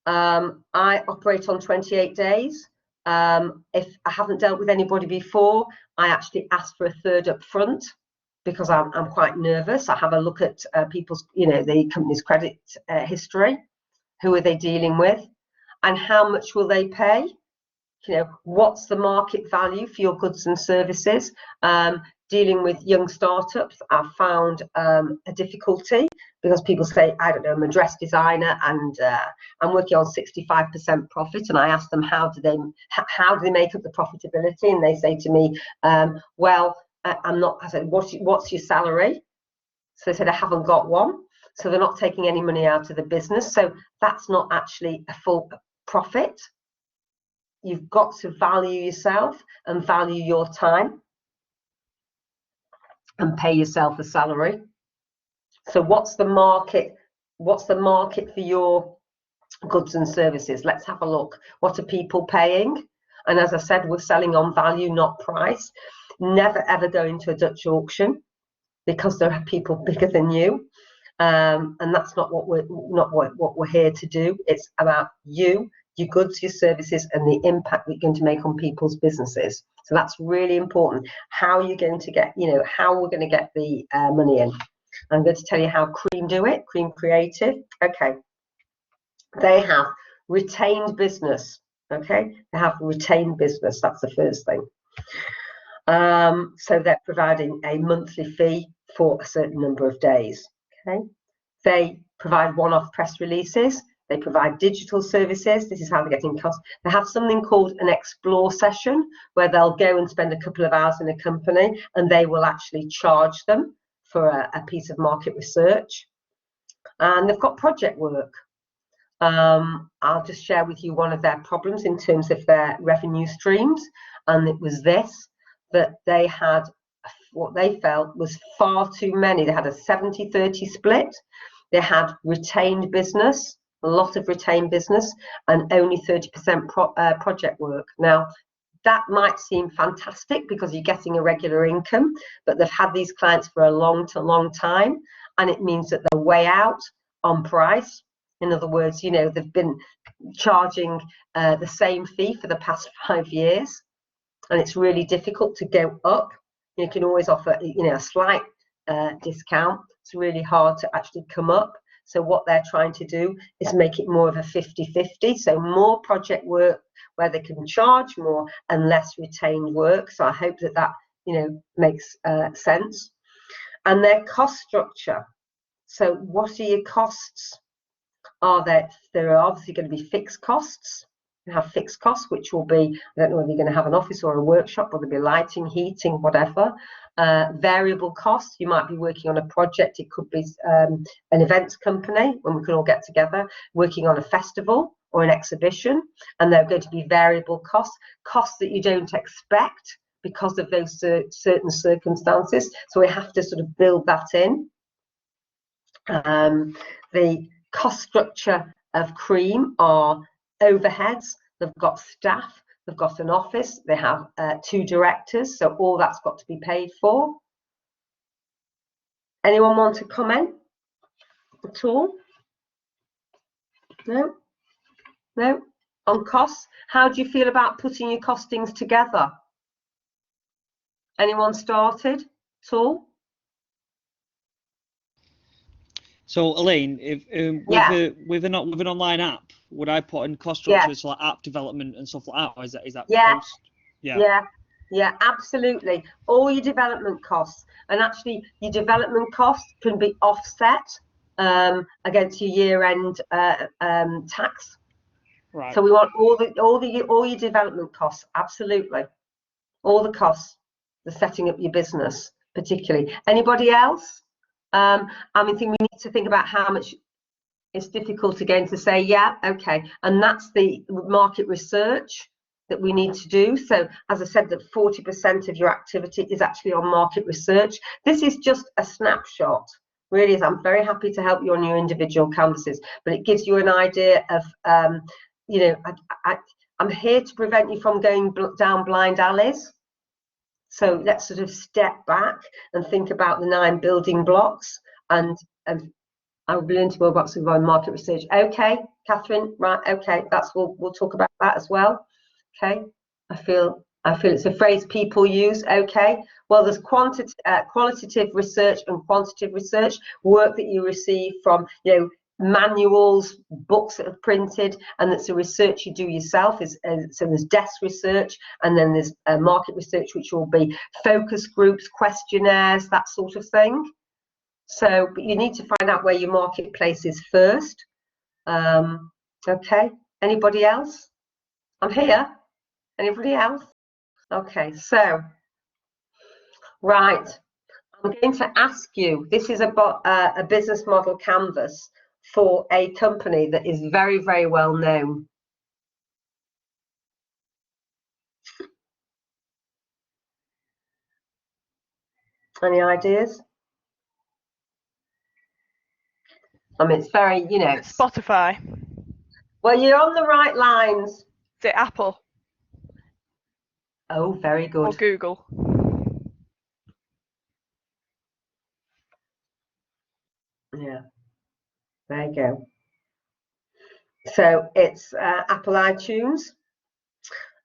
I operate on 28 days. If I haven't dealt with anybody before, I actually ask for a third up front because I'm quite nervous. I have a look at people's, you know, the company's credit history. Who are they dealing with? And how much will they pay? You know, what's the market value for your goods and services? Dealing with young startups, I've found a difficulty because people say, I don't know, I'm a dress designer and I'm working on 65% profit, and I ask them how do they make up the profitability, and they say to me, well, I'm not. I said, what's your salary? So they said, I haven't got one. So they're not taking any money out of the business. So that's not actually a full profit. You've got to value yourself and value your time and pay yourself a salary. So what's the market? What's the market for your goods and services? Let's have a look. What are people paying? And as I said, we're selling on value, not price. Never ever go into a Dutch auction because there are people bigger than you. And that's not what we're here to do. It's about you, your goods, your services, and the impact that you're going to make on people's businesses. So that's really important. How are you going to get, you know, how we're going to get the money in? I'm going to tell you how Cream do it, Cream Creative. Okay. They have retained business. Okay. They have retained business. That's the first thing. So they're providing a monthly fee for a certain number of days. Okay. They provide one-off press releases. They provide digital services. This is how they're getting cost. They have something called an explore session where they'll go and spend a couple of hours in a company, and they will actually charge them for a piece of market research. And they've got project work. I'll just share with you one of their problems in terms of their revenue streams. And it was this, that they had what they felt was far too many. They had a 70-30 split. They had retained business, a lot of retained business, and only 30% project work. Now, that might seem fantastic because you're getting a regular income, but they've had these clients for a long time, and it means that they're way out on price. In other words, you know, they've been charging the same fee for the past 5 years, and it's really difficult to go up. You can always offer, you know, a slight discount. It's really hard to actually come up. So what they're trying to do is make it more of a 50-50. So more project work where they can charge more and less retained work. So I hope that that, you know, makes sense. And their cost structure. So what are your costs? There are obviously going to be fixed costs. You have fixed costs, which will be, I don't know whether you're going to have an office or a workshop, or there'll be lighting, heating, whatever. Variable costs, you might be working on a project. It could be an events company when we can all get together, working on a festival or an exhibition, and they're going to be variable costs, costs that you don't expect because of those certain circumstances. So we have to sort of build that in. The cost structure of Cream are overheads. They've got staff, they've got an office, they have 2 directors, so all that's got to be paid for. Anyone want to comment at all? No? No? On costs, how do you feel about putting your costings together? Anyone started at all? So Elaine, if with an online app, would I put in cost structures like app development and stuff like that, or is that post? Yeah, absolutely. All your development costs, and actually your development costs can be offset against your year-end tax. Right. So we want all your development costs, absolutely, all the costs, the setting up your business, particularly. Anybody else? I mean, we need to think about how much it's difficult again to say, yeah, okay, and that's the market research that we need to do. So as I said, that 40% of your activity is actually on market research. This is just a snapshot, really is. I'm very happy to help you on your individual canvases, but it gives you an idea of, you know, I'm here to prevent you from going down blind alleys. So let's sort of step back and think about the 9 building blocks, and I'll be into more about some of our market research. Okay, Catherine, right? Okay, we'll talk about that as well. Okay, I feel it's a phrase people use. Okay, well, there's qualitative research and quantitative research, work that you receive from, you know, manuals, books that are printed, and that's a research you do yourself. So there's desk research, and then there's market research, which will be focus groups, questionnaires, that sort of thing. So, but you need to find out where your marketplace is first. Okay, anybody else? I'm here. Anybody else? Okay, so, right, I'm going to ask you, this is about a business model canvas for a company that is very, very well known. Any ideas? I mean, it's very, you know. Spotify. Well, you're on the right lines. Is it Apple? Oh, very good. Or Google? Yeah, there you go. So it's Apple iTunes.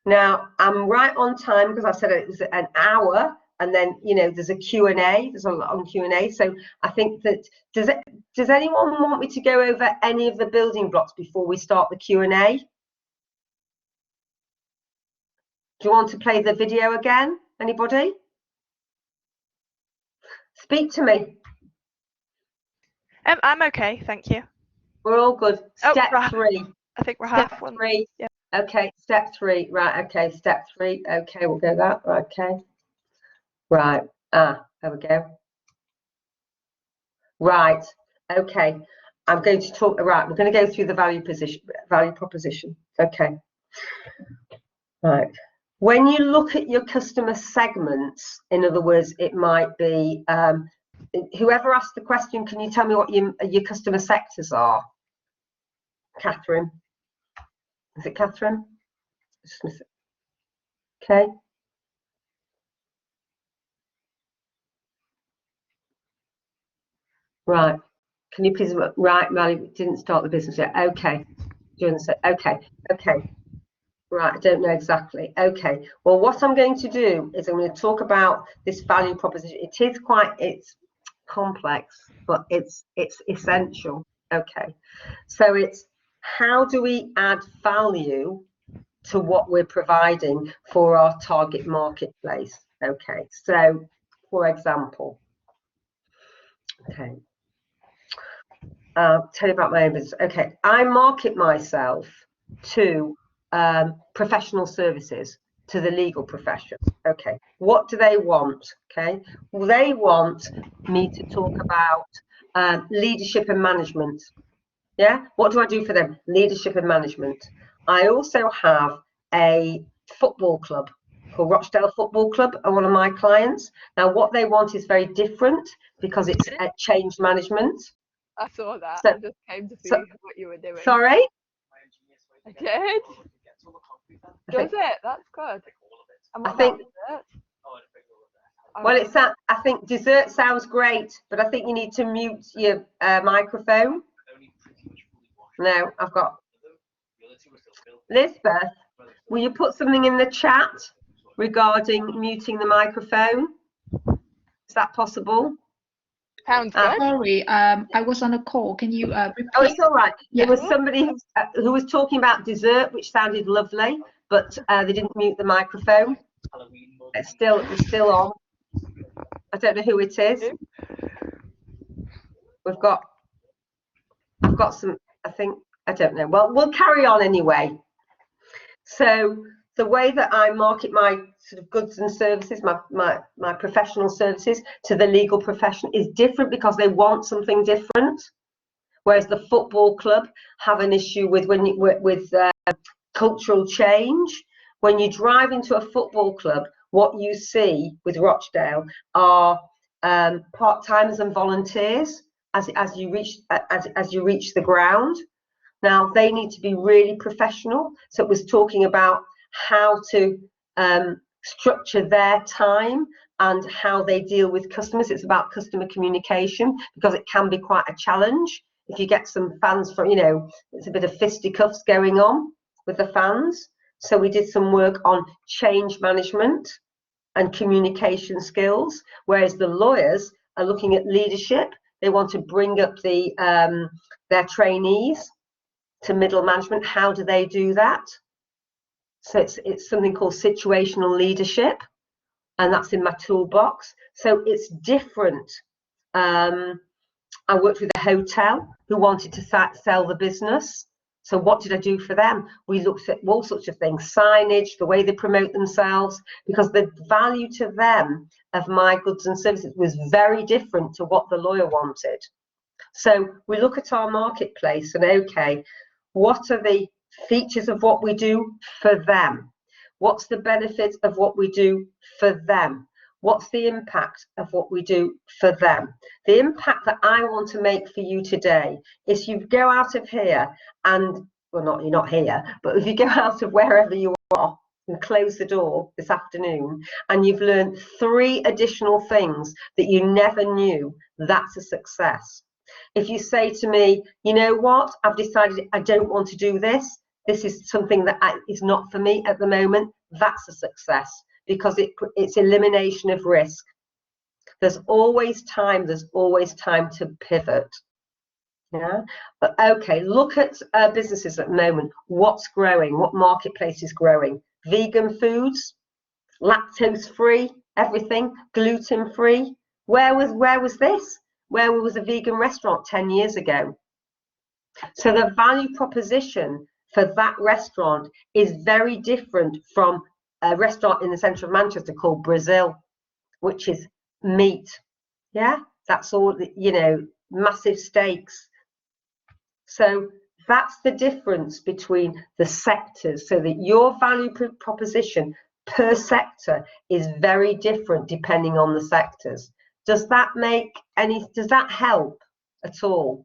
Now, I'm right on time because I said it was an hour, and then, you know, there's a Q&A. There's a lot on Q&A. So I think that, does anyone want me to go over any of the building blocks before we start the Q&A? Do you want to play the video again? Anybody? Speak to me. I'm okay, thank you. We're all good. Step 3. I think we're Step half. 3. Yeah. Okay, step 3. Right, okay, step 3. Okay, we'll go that. Okay. Right. There we go. Right. Okay. I'm going to talk. Right. We're going to go through the value proposition. Okay. Right. When you look at your customer segments, in other words, it might be whoever asked the question. Can you tell me what your customer sectors are? Catherine. Is it Catherine? Okay. Right. Can you please, right, Mally, didn't start the business yet. Okay. Do you understand? Okay. Okay. Right, I don't know exactly. Okay. Well, what I'm going to do is I'm going to talk about this value proposition. It's complex, but it's essential. Okay. So it's how do we add value to what we're providing for our target marketplace? Okay. So, for example, okay. Tell you about my own business. Okay, I market myself to professional services, to the legal profession. Okay, what do they want? Okay, well, they want me to talk about leadership and management. Yeah, what do I do for them? Leadership and management. I also have a football club called Rochdale Football Club, are one of my clients. Now, what they want is very different because it's change management. I saw that. So, I just came to see what you were doing. Sorry? I did. Does it? That's good. I think. Well, it's that. I think dessert sounds great, but I think you need to mute your microphone. No, I've got. Lisbeth, will you put something in the chat regarding muting the microphone? Is that possible? Sounds good. Sorry, I was on a call. Can you repeat? Oh, it's all right. Yeah. There was somebody who was talking about dessert, which sounded lovely, but they didn't mute the microphone. It's still on. I don't know who it is. I've got some. I don't know. Well, we'll carry on anyway. So the way that I market my sort of goods and services, my professional services to the legal profession is different because they want something different. Whereas the football club have an issue with cultural change. When you drive into a football club, what you see with Rochdale are part-timers and volunteers as you reach the ground. Now they need to be really professional. So it was talking about how to structure their time and how they deal with customers. It's about customer communication because it can be quite a challenge. If you get some fans from, it's a bit of fisticuffs going on with the fans. So we did some work on change management and communication skills, whereas the lawyers are looking at leadership. They want to bring up their trainees to middle management. How do they do that? So it's something called situational leadership, and that's in my toolbox. So it's different. I worked with a hotel who wanted to sell the business. So what did I do for them? We looked at all sorts of things, signage, the way they promote themselves, because the value to them of my goods and services was very different to what the lawyer wanted. So we look at our marketplace and, okay, what are the features of what we do for them? What's the benefit of what we do for them? What's the impact of what we do for them? The impact that I want to make for you today is you go out of here and, well, you're not here, but if you go out of wherever you are and close the door this afternoon and you've learned 3 additional things that you never knew, that's a success. If you say to me, you know what, I've decided I don't want to do this, this is something that is not for me at the moment, that's a success because it's elimination of risk. There's always time to pivot. Yeah, but okay, look at businesses at the moment. What's growing? What marketplace is growing? Vegan foods, lactose free, everything, gluten free. Where was this? Where was a vegan restaurant 10 years ago? So the value proposition for that restaurant is very different from a restaurant in the centre of Manchester called Brazil, which is meat. Yeah, that's all, massive steaks. So that's the difference between the sectors, so that your value proposition per sector is very different depending on the sectors. Does that help at all?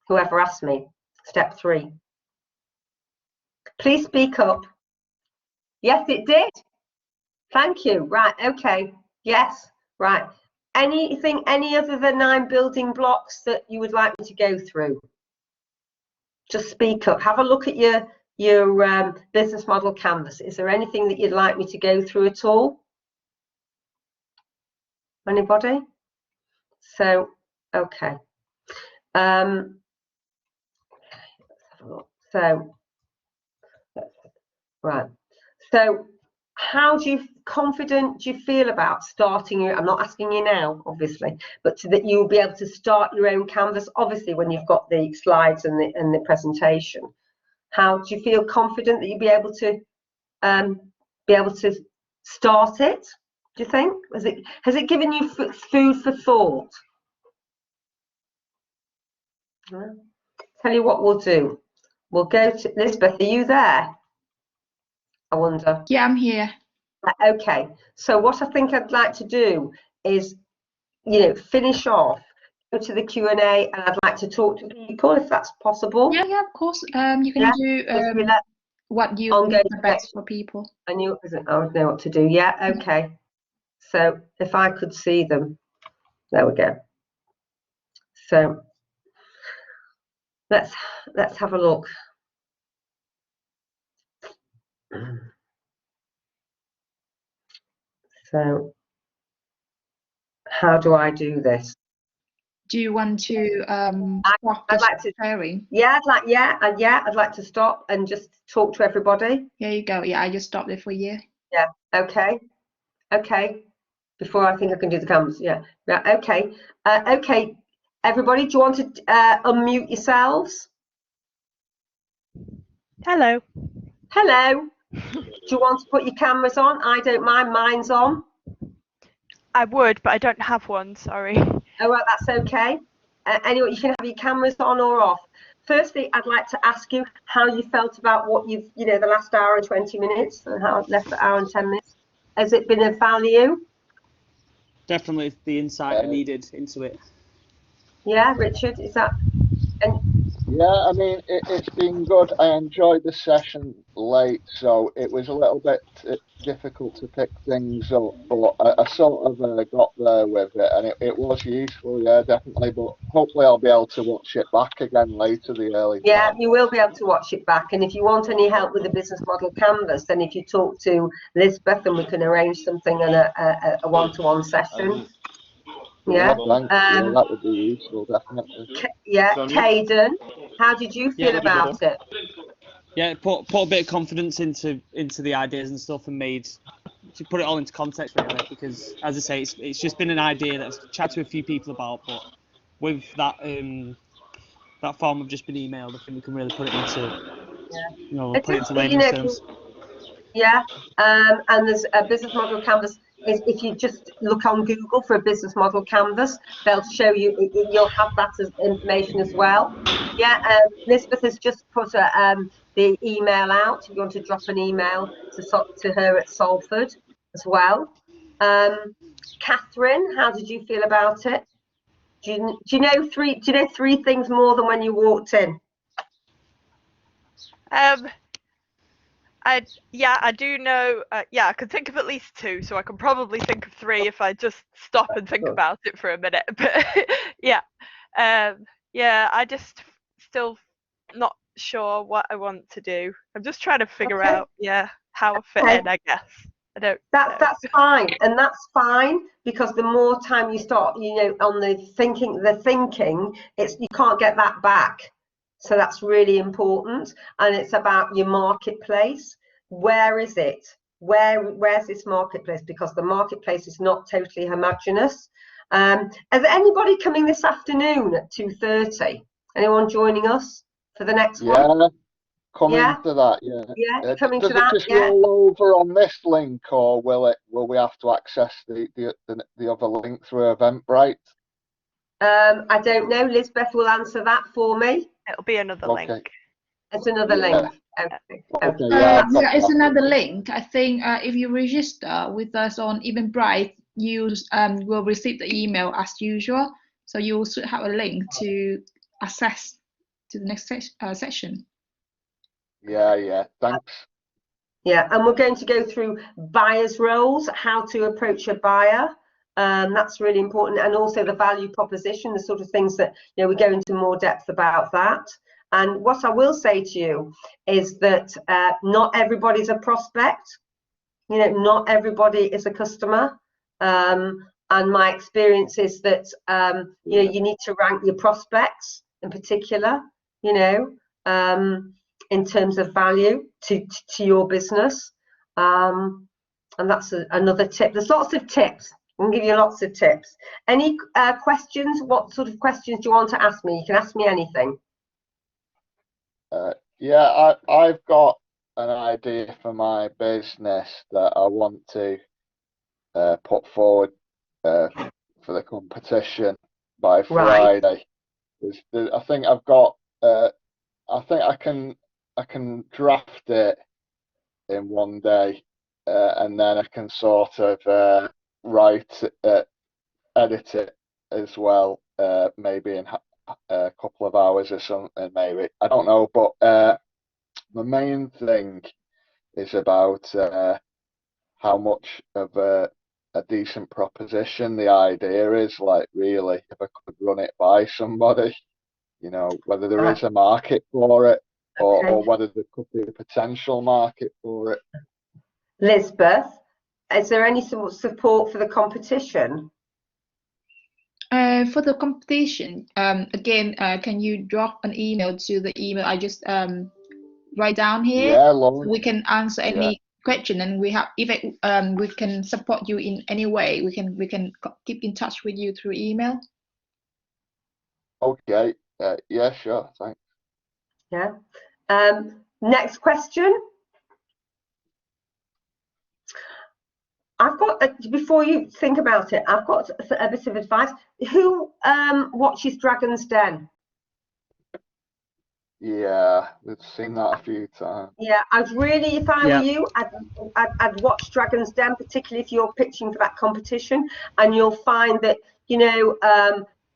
Whoever asked me, step 3. Please speak up. Yes, it did. Thank you. Right. Okay. Yes. Right. Anything, any other than 9 building blocks that you would like me to go through? Just speak up. Have a look at your business model canvas. Is there anything that you'd like me to go through at all? Anybody? So, okay. Let's have a look. So, right. So, how confident do you feel about starting your, I'm not asking you now, obviously, but that you'll be able to start your own canvas, obviously, when you've got the slides and the presentation. How do you feel confident that you'll be able to start it? Do you think? Has it given you food for thought? Tell you what we'll do. We'll go to Elizabeth. Are you there? I wonder. Yeah, I'm here. Okay. So what I think I'd like to do is, finish off, go to the Q&A, and I'd like to talk to people if that's possible. Yeah, of course. You can do what you think is best for people. I know what to do. Yeah. Okay. So if I could see them, there we go. So let's have a look. So how do I do this? Do you want to I'd like to sharing? Yeah, I'd like to stop and just talk to everybody. Here you go. Yeah, I just stopped it for you. Yeah. Okay. Before I think I can do the canvas. Yeah. Okay. Okay. Everybody, do you want to unmute yourselves? Hello. Hello. Do you want to put your cameras on? I don't mind. Mine's on. I would, but I don't have one. Sorry. Oh, right, that's okay. Anyway, you can have your cameras on or off. Firstly, I'd like to ask you how you felt about what the last hour and 20 minutes and how left the hour and 10 minutes. Has it been of value? Definitely the insight I needed into it. Yeah, Richard, is that? Yeah, I mean, it's been good. I enjoyed the session late, so it was a little bit difficult to pick things up, but I sort of got there with it, and it was useful, yeah, definitely, but hopefully I'll be able to watch it back again later, the early Yeah, part. you will be able to watch it back, and if you want any help with the business model canvas, then if you talk to Elizabeth, and we can arrange something in a one-to-one session. Yeah, that would be useful, definitely. Yeah, Caden, how did you feel about it? Yeah, put a bit of confidence into the ideas and stuff, and to put it all into context really, because as I say, it's just been an idea that I've chatted to a few people about, but with that that form I've just been emailed, I think we can really put it into put it into layman's terms. Yeah, and there's a business model canvas. If you just look on Google for a business model canvas, they'll show you. You'll have that as information as well. Yeah, Elizabeth has just put the email out. If you want to drop an email to her at Salford as well. Catherine, how did you feel about it? Do you know three things more than when you walked in? I do know. I can think of at least 2, so I can probably think of 3 if I just stop and think about it for a minute. But I just still not sure what I want to do. I'm just trying to figure out how I fit in, I guess. I don't. That's fine, and that's fine, because the more time you start, on the thinking, it's you can't get that back. So that's really important, and it's about your marketplace. Where is it? Where's this marketplace? Because the marketplace is not totally homogenous. Is there anybody coming this afternoon at 2:30? Anyone joining us for the next one? Coming to that, yeah. Yeah, does it just roll over on this link, or will we have to access the other link through Eventbrite? I don't know. Lisbeth will answer that for me. It'll be another link. It's another link. Okay. It's another link. I think if you register with us on Eventbrite, you will receive the email as usual. So you should have a link to access to the next session. Yeah. Thanks. Yeah, and we're going to go through buyers' roles, how to approach a buyer. That's really important, and also the value proposition, the sort of things that, you know, we go into more depth about that. And what I will say to you is that not everybody's a prospect. You know, not everybody is a customer. And my experience is that you know, you need to rank your prospects in particular, you know, in terms of value to your business. And that's another tip. There's lots of tips. I'll give you lots of tips. Any questions? What sort of questions do you want to ask me? You can ask me anything. Yeah, I've got an idea for my business that I want to put forward for the competition by Friday. Right. I think I've got. I think I can draft it in one day, and then I can sort of edit it as well, maybe in a couple of hours or something, maybe. I don't know, but the main thing is about how much of a decent proposition the idea is. Like, really, if I could run it by somebody, you know, whether there is a market for it, or whether there could be a potential market for it. Lisbeth, is there any sort of support for the competition? For the competition, again, can you drop an email to the email I just write down here? Yeah, Lauren. We can answer any question, and we have, if we can support you in any way, we can keep in touch with you through email. Okay. Yeah, sure. Thanks. Yeah. Next question. I've got, before you think about it, I've got a bit of advice. Who watches Dragon's Den? Yeah, we've seen that a few times. Yeah, I'd really, if I were you, I'd watch Dragon's Den, particularly if you're pitching for that competition, and you'll find that, you know,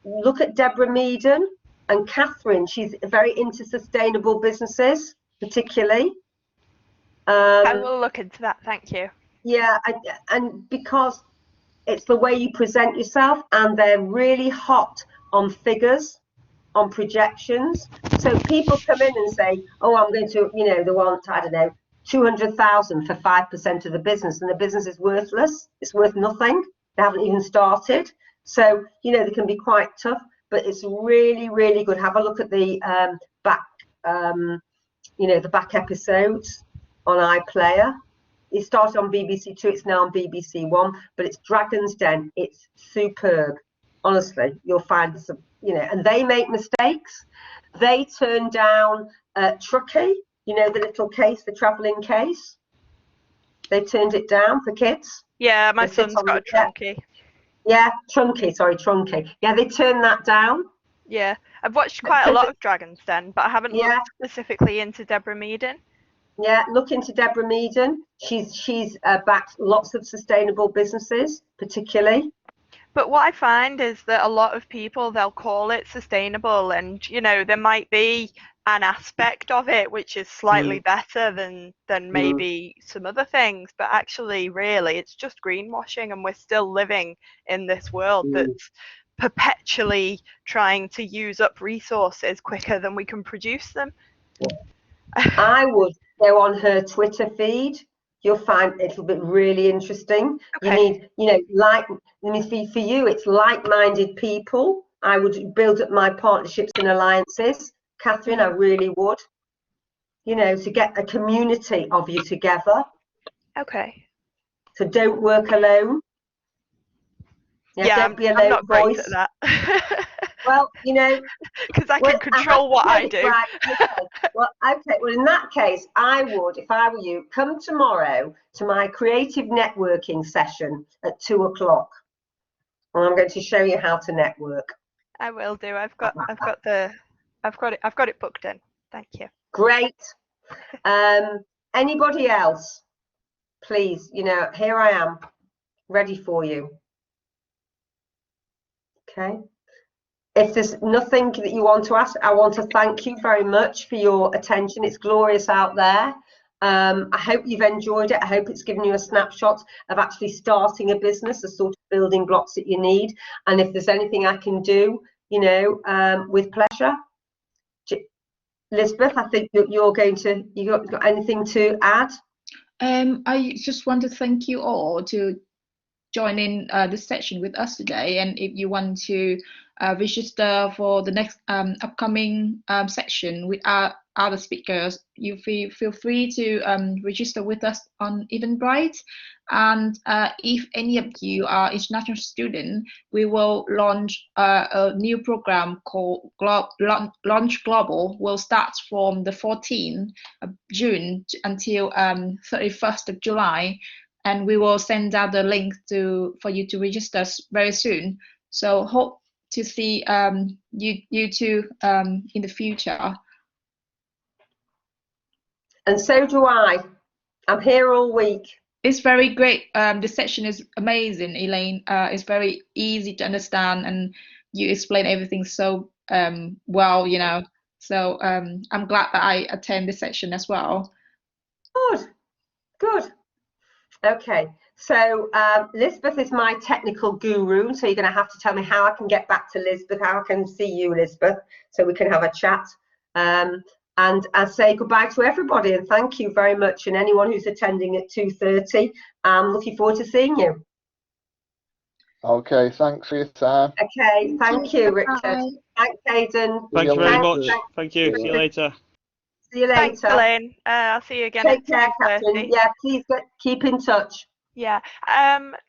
look at Deborah Meaden and Catherine. She's very into sustainable businesses, particularly. I will look into that, thank you. Yeah, and because it's the way you present yourself, and they're really hot on figures, on projections. So people come in and say, oh, I'm going to, you know, they want, I don't know, 200,000 for 5% of the business, and the business is worthless. It's worth nothing. They haven't even started. So, you know, they can be quite tough, but it's really, really good. Have a look at the back, you know, the back episodes on iPlayer. It started on BBC Two, it's now on BBC One, but it's Dragon's Den. It's superb. Honestly, you'll find some, you know, and they make mistakes. They turn down Truckee, you know, the little case, the travelling case. They turned it down for kids. Yeah, my son's got a Trunky. Yeah, Trunky. Yeah, they turned that down. Yeah, I've watched quite a lot of Dragon's Den, but I haven't looked specifically into Deborah Meaden. Yeah, look into Deborah Meaden. She's backed lots of sustainable businesses, particularly. But what I find is that a lot of people, they'll call it sustainable, and you know, there might be an aspect of it which is slightly better than maybe some other things, but actually really it's just greenwashing, and we're still living in this world that's perpetually trying to use up resources quicker than we can produce them. I would go on her Twitter feed. You'll find it'll be really interesting. Okay. You need, you know, for you, it's like-minded people. I would build up my partnerships and alliances. Catherine, I really would. You know, to get a community of you together. Okay. So don't work alone. Yeah, don't be a lone I'm not voice. great at that. Well, you know, because I can control what I do. Right, okay. Well, in that case, I would, if I were you, come tomorrow to my creative networking session at 2 o'clock, and I'm going to show you how to network. I will do. I've got it booked in. Thank you. Great. Anybody else? Please, you know, here I am, ready for you. Okay. If there's nothing that you want to ask, I want to thank you very much for your attention. It's glorious out there. I hope you've enjoyed it. I hope it's given you a snapshot of actually starting a business, the sort of building blocks that you need. And if there's anything I can do, you know, with pleasure. Elizabeth, I think that you're going to, you got anything to add? I just want to thank you all to join in this session with us today. And if you want to register for the next upcoming section with our other speakers, you feel free to register with us on Eventbrite. And if any of you are international students, we will launch a new program called Launch Global. Will start from the 14th of June until 31st of July. And we will send out the link for you to register very soon. So hope to see you two in the future. And so do I. I'm here all week. It's very great. The session is amazing, Elaine. It's very easy to understand, and you explain everything so well, you know. So I'm glad that I attend this session as well. Good, good. Okay, so Elizabeth is my technical guru, so you're going to have to tell me how I can get back to Elizabeth, how I can see you, Elizabeth, so we can have a chat. And I say goodbye to everybody and thank you very much, and anyone who's attending at 2:30. I'm looking forward to seeing you. Okay, thanks for your time. Okay, thank you, Richard. Bye. Thanks, Aidan. Thank you very much. Thanks. Thank you. See you later. See you later. Thanks, Elaine. I'll see you again Take at care, 2:30. Catherine. Yeah, please keep in touch. Yeah.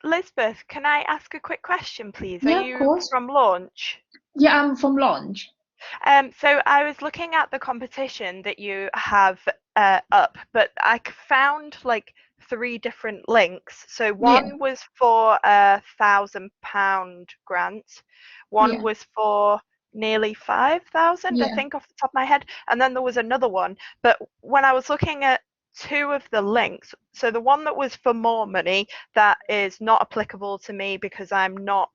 Elizabeth, can I ask a quick question, please? Yeah, Are of you course. from Launch? Yeah, I'm from Launch. So I was looking at the competition that you have up, but I found like 3 different links. So one was for a £1,000 grant, one was for nearly 5,000, I think, off the top of my head, and then there was another one. But when I was looking at 2 of the links, so the one that was for more money, that is not applicable to me because I'm not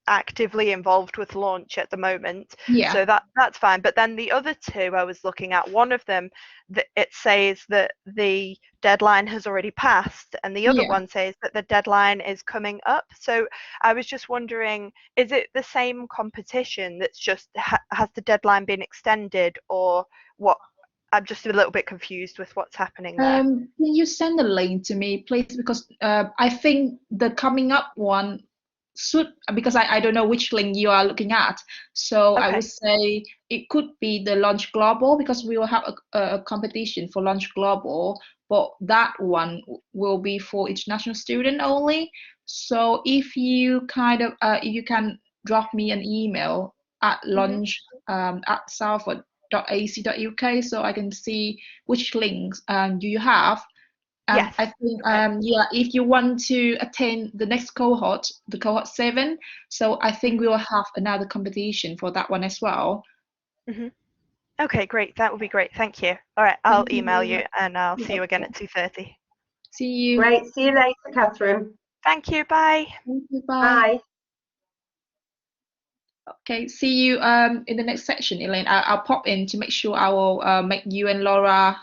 actively involved with Launch at the moment, so that's fine. But then the other 2 I was looking at, one of them, it says that the deadline has already passed, and the other one says that the deadline is coming up. So I was just wondering, is it the same competition that's just has the deadline been extended, or what? I'm just a little bit confused with what's happening there. Can you send a link to me, please? Because I think the coming up one should, because I don't know which link you are looking at. So I would say it could be the Launch Global, because we will have a competition for Launch Global, but that one will be for international student only. So if you kind of if you can drop me an email at launch at salford.ac.uk, so I can see which links do you have. Yes. I think if you want to attend the next cohort, the cohort 7, so I think we will have another competition for that one as well. Okay, great. That would be great. Thank you. All right, I'll email you, and I'll see you again at 2:30. See you. Great. See you later, Catherine. Thank you. Bye. Thank you. Bye. Okay, see you in the next section, Elaine. I'll pop in to make sure I will make you and Laura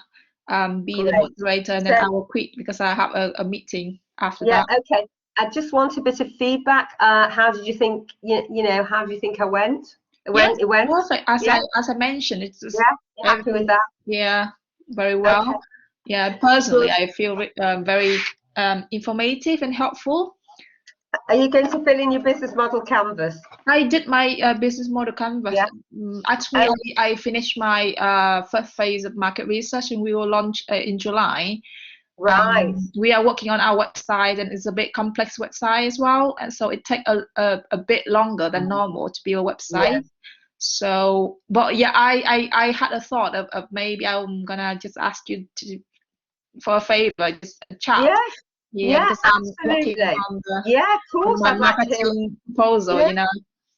be the moderator, and then I will quit because I have a meeting after that. Yeah, okay. I just want a bit of feedback. How did you think, you know, how do you think I went? It went? Perfect. As I mentioned, it's just happy with that? Yeah, very well. Okay. Yeah, personally, I feel very informative and helpful. Are you going to fill in your business model canvas? I did my business model canvas. Actually, I finished my first phase of market research, and we will launch in July. Right. We are working on our website, and it's a bit complex website as well, and so it takes a bit longer than normal to build a website. Yes. So, but yeah, I had a thought of maybe I'm gonna just ask you for a favor, just a chat. Yes. Yeah, because I'm absolutely. working on of course. my I'd like to hear, marketing proposal, you know.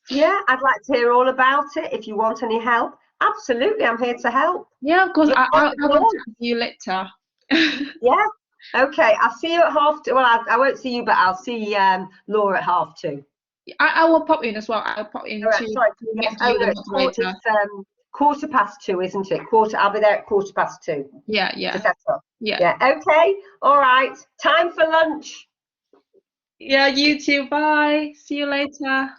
Yeah, I'd like to hear all about it. If you want any help, absolutely, I'm here to help. Yeah, of course. I'll contact you later. Yeah. Okay. I'll see you at 2:30. Well, I won't see you, but I'll see Laura at 2:30. I will pop in as well. I'll pop in to make you the moderator. 2:15, isn't it? I'll be there at 2:15. Yeah, To yeah, set up. yeah. Yeah. Okay. All right. Time for lunch. Yeah, you too. Bye. See you later.